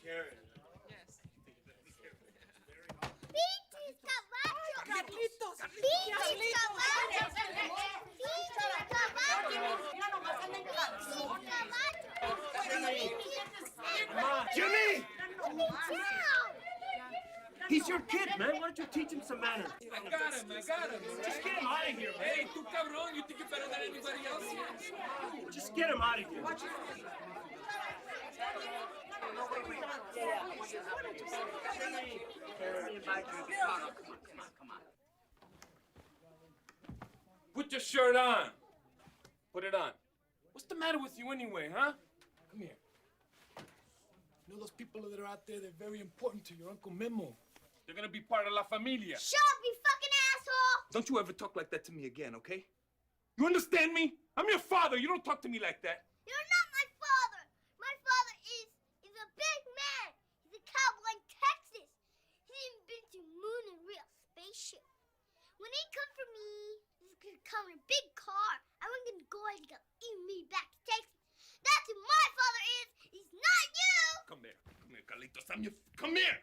Yes. Carlitos. Jimmy! He's your kid, man. Why don't you teach him some manners? I got him. Just get him out of here, man. Hey, tú cabrón, you think you're better than anybody else? Just get him out of here. Put your shirt on. Put it on. What's the matter with you anyway, huh? Come here. You know those people that are out there, they're very important to your Uncle Memo. They're gonna be part of La Familia. Shut up, you fucking asshole! Don't you ever talk like that to me again, okay? You understand me? I'm your father. You don't talk to me like that. You're not my father. My father is a big man. He's a cowboy in Texas. He's even been to moon in a real spaceship. When he come for me, he's gonna come in a big car. I'm gonna go ahead and eat me back to Texas. That's who my father is. He's not you. Come here, Carlitos. Come here.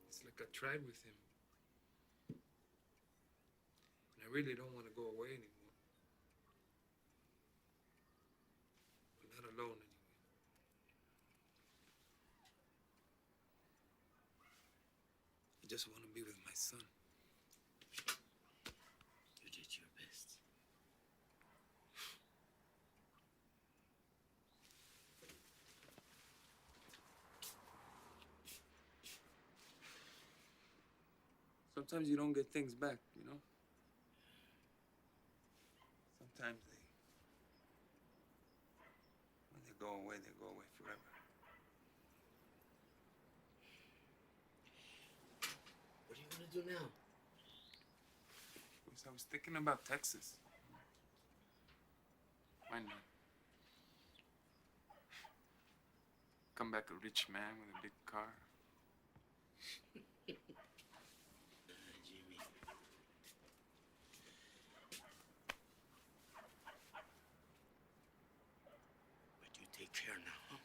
It's like I tried with him. And I really don't want to go away anymore. But not alone anyway. I just want to be with my son. You did your best. Sometimes you don't get things back, you know? Sometimes when they go away forever. What are you gonna do now? I was thinking about Texas. Why not? Come back a rich man with a big car. Jimmy. But you take care now, huh?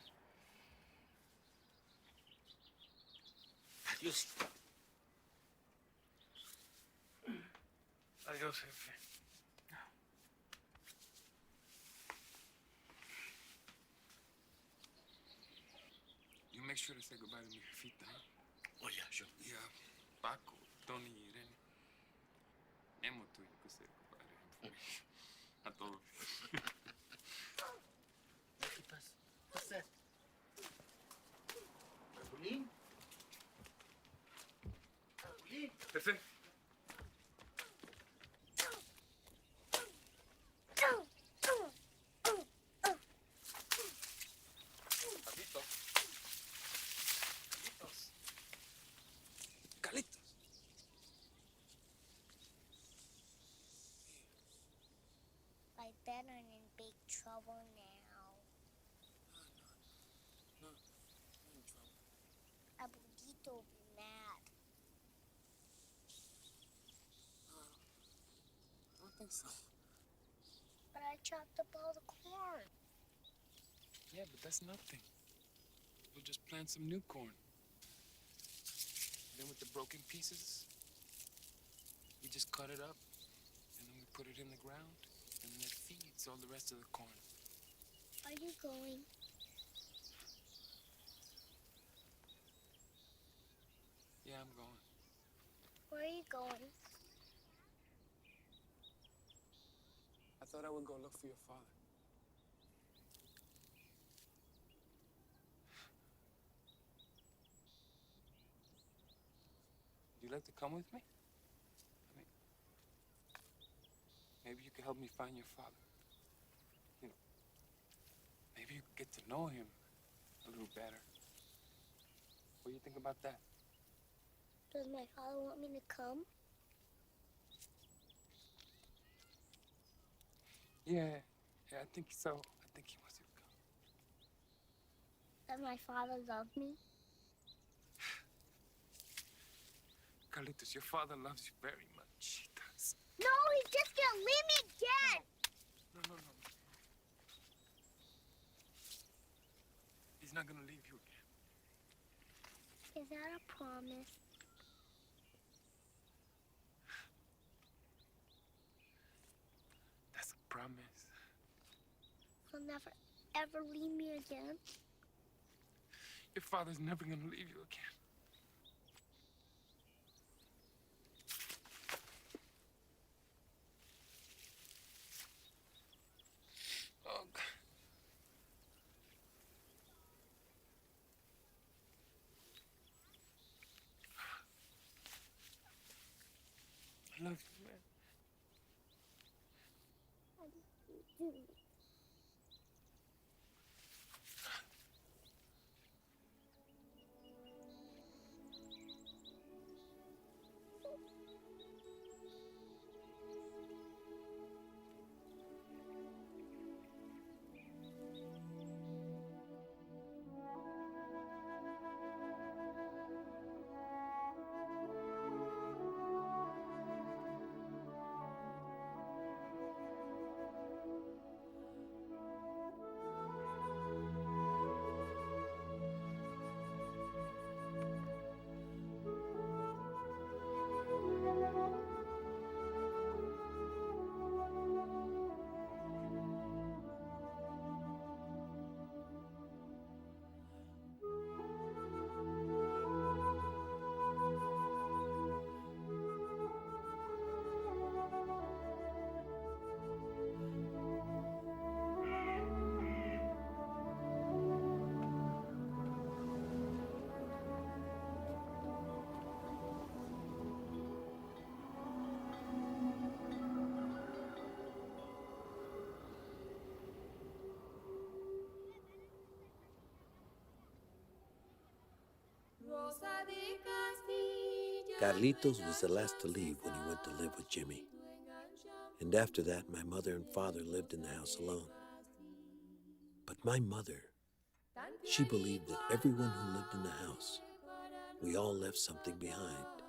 Adios. Adios, jefe. You make sure to say goodbye to mi jefita, huh? Oh, yeah, sure. Yeah, Paco, Tony y Irene. Memo tuyo que say goodbye to him for me. A todos. ¿Qué pasa? What's that? Capulín? Capulín? Jefe. for now. No, I'm in trouble. Abuelito will be mad. I don't think so. But I chopped up all the corn. Yeah, but that's nothing. We'll just plant some new corn. Then with the broken pieces, we just cut it up, and then we put it in the ground, and then it feeds all the rest of the corn. Are you going? Yeah, I'm going. Where are you going? I thought I would go look for your father. Would you like to come with me? I mean, maybe you could help me find your father. You know, maybe you could get to know him a little better. What do you think about that? Does my father want me to come? Yeah, I think so. I think he wants you to come. Does my father love me? Carlitos, your father loves you very much. He does. No, he's just gonna leave me again. No. He's not gonna leave you again. Is that a promise? That's a promise. He'll never, ever leave me again? Your father's never gonna leave you again. Oh, God. I love you, man. I do. Carlitos was the last to leave when he went to live with Jimmy. And after that, my mother and father lived in the house alone. But my mother, she believed that everyone who lived in the house, we all left something behind.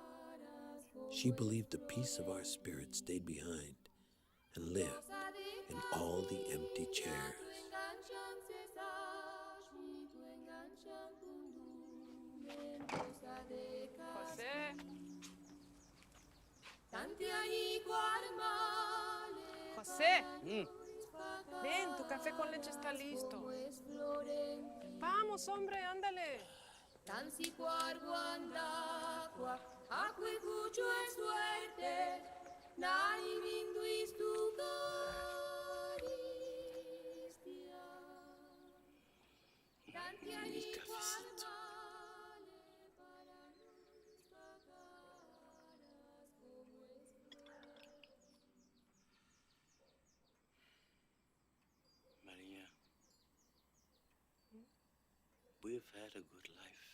She believed the piece of our spirit stayed behind and lived in all the empty chairs. José. José. Ven, tu café con leche está listo. Vamos, hombre, ándale. El cafecito. Maria, we've had a good life.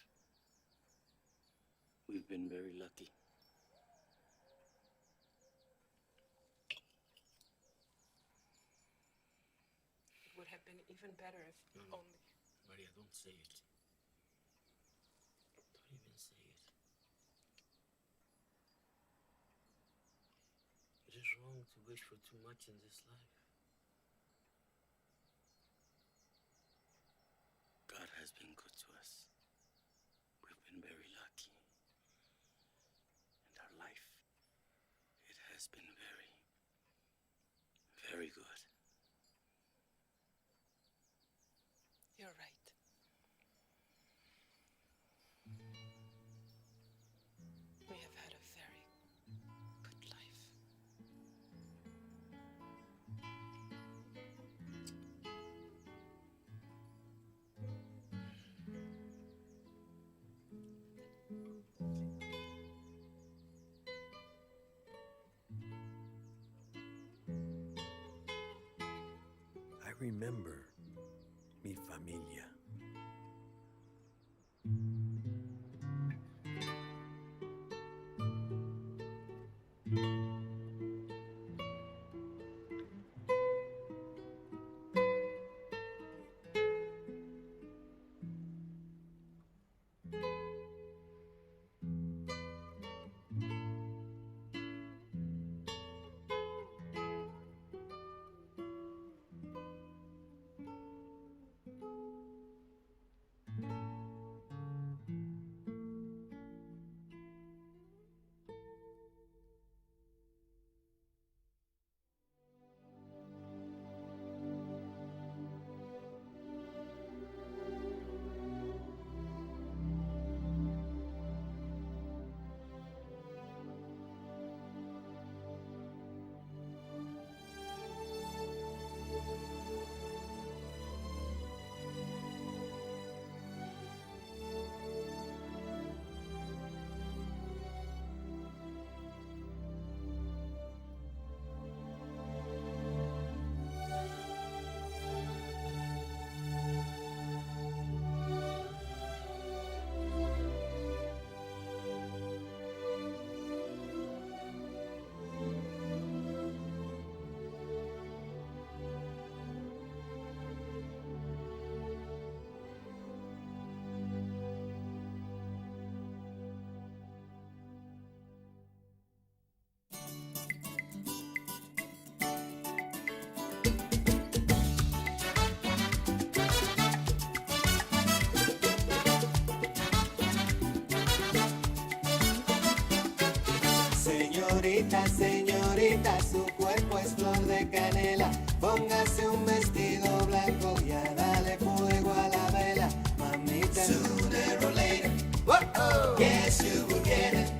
We've been very lucky. It would have been even better if only. Maria, don't say it. Don't even say it. It is wrong to wish for too much in this life. God has been good to us. We've been very lucky. And our life, it has been very, very good. You're right. We have had a very good life. I remember mi familia. Señorita, señorita, su cuerpo es flor de canela. Póngase un vestido blanco y a darle fuego a la vela, mamita. Sooner or later, whoa, guess you will get it.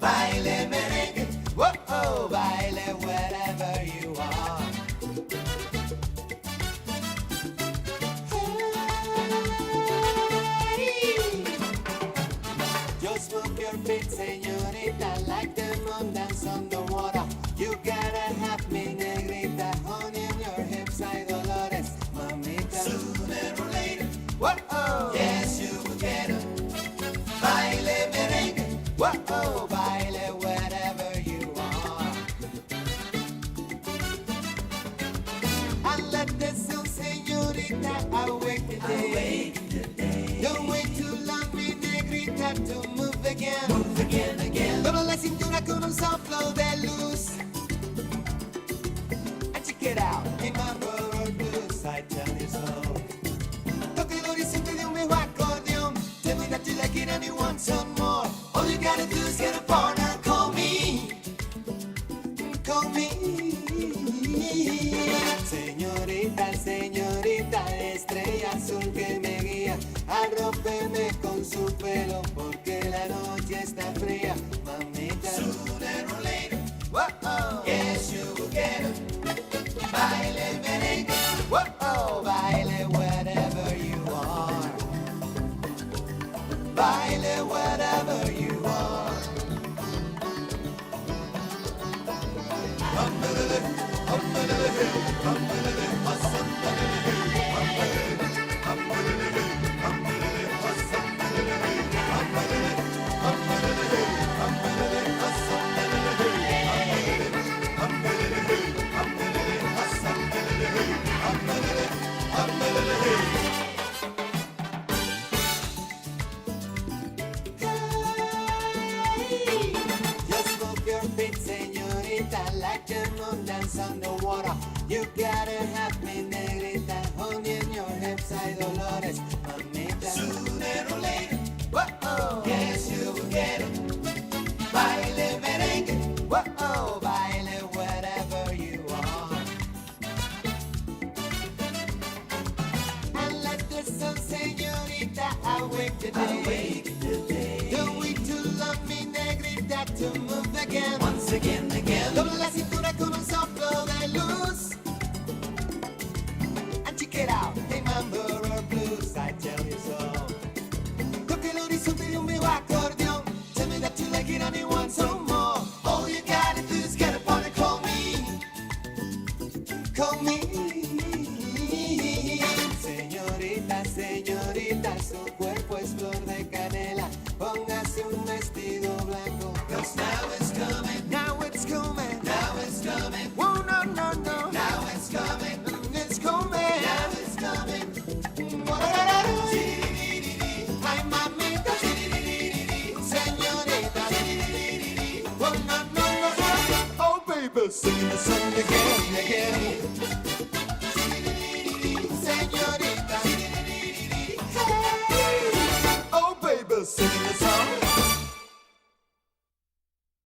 Baile merengue, whoa, baile wherever you are. Just move your feet, señorita, like the moon dance on the water. You gotta have me, negrita, honey in your hips, hay dolores, mamita. Sooner or later, whoa, yes you will get it. Baile merengue, whoa, baile wherever you are. And let the sun, señorita, awake the day. Don't wait too long, mi negrita, to move again. Move again, again. Dobla la cintura con un soplo de luz. And check it out, in my road blues, I tell you so. Toca el horizonte de un viejo acordeón. Tell me that you like it and you want some more. All you gotta do is get a partner, call me. Call me. Señorita, señorita, estrella azul que me guía, arrópeme con su pelo porque la noche está fría, mamita. Sooner or later, whoa, yes you will get it. Baile merengue, whoa, baile wherever you are. Baile wherever you are. like the moon dance on the water. You gotta have me, negrita, honey in your hips, hay dolores, mamita. Sooner or later, whoa, yes you will get it. Baile merengue, whoa, baile whatever you want. And let the sun, señorita, awake the day. Do it to love me, negrita, to move again. Once again. Doble la cintura con un soplo de luz. And check it out, hey mambo or blues, I tell you so. Toque el horizonte de un vivo acordeón. Tell me that you like it and you want some more. All you gotta do is get up on and call me. Call me. Señorita, señorita, su cuerpo es flor de canela. Póngase un vestido blanco. 'Cause now it's coming. Now it's coming. Now it's coming. Oh, no, no, no. Now it's coming. It's coming. Now it's coming. Ay, mamita. Señorita. Oh, no, no, no, no. Oh, baby, sing the song again.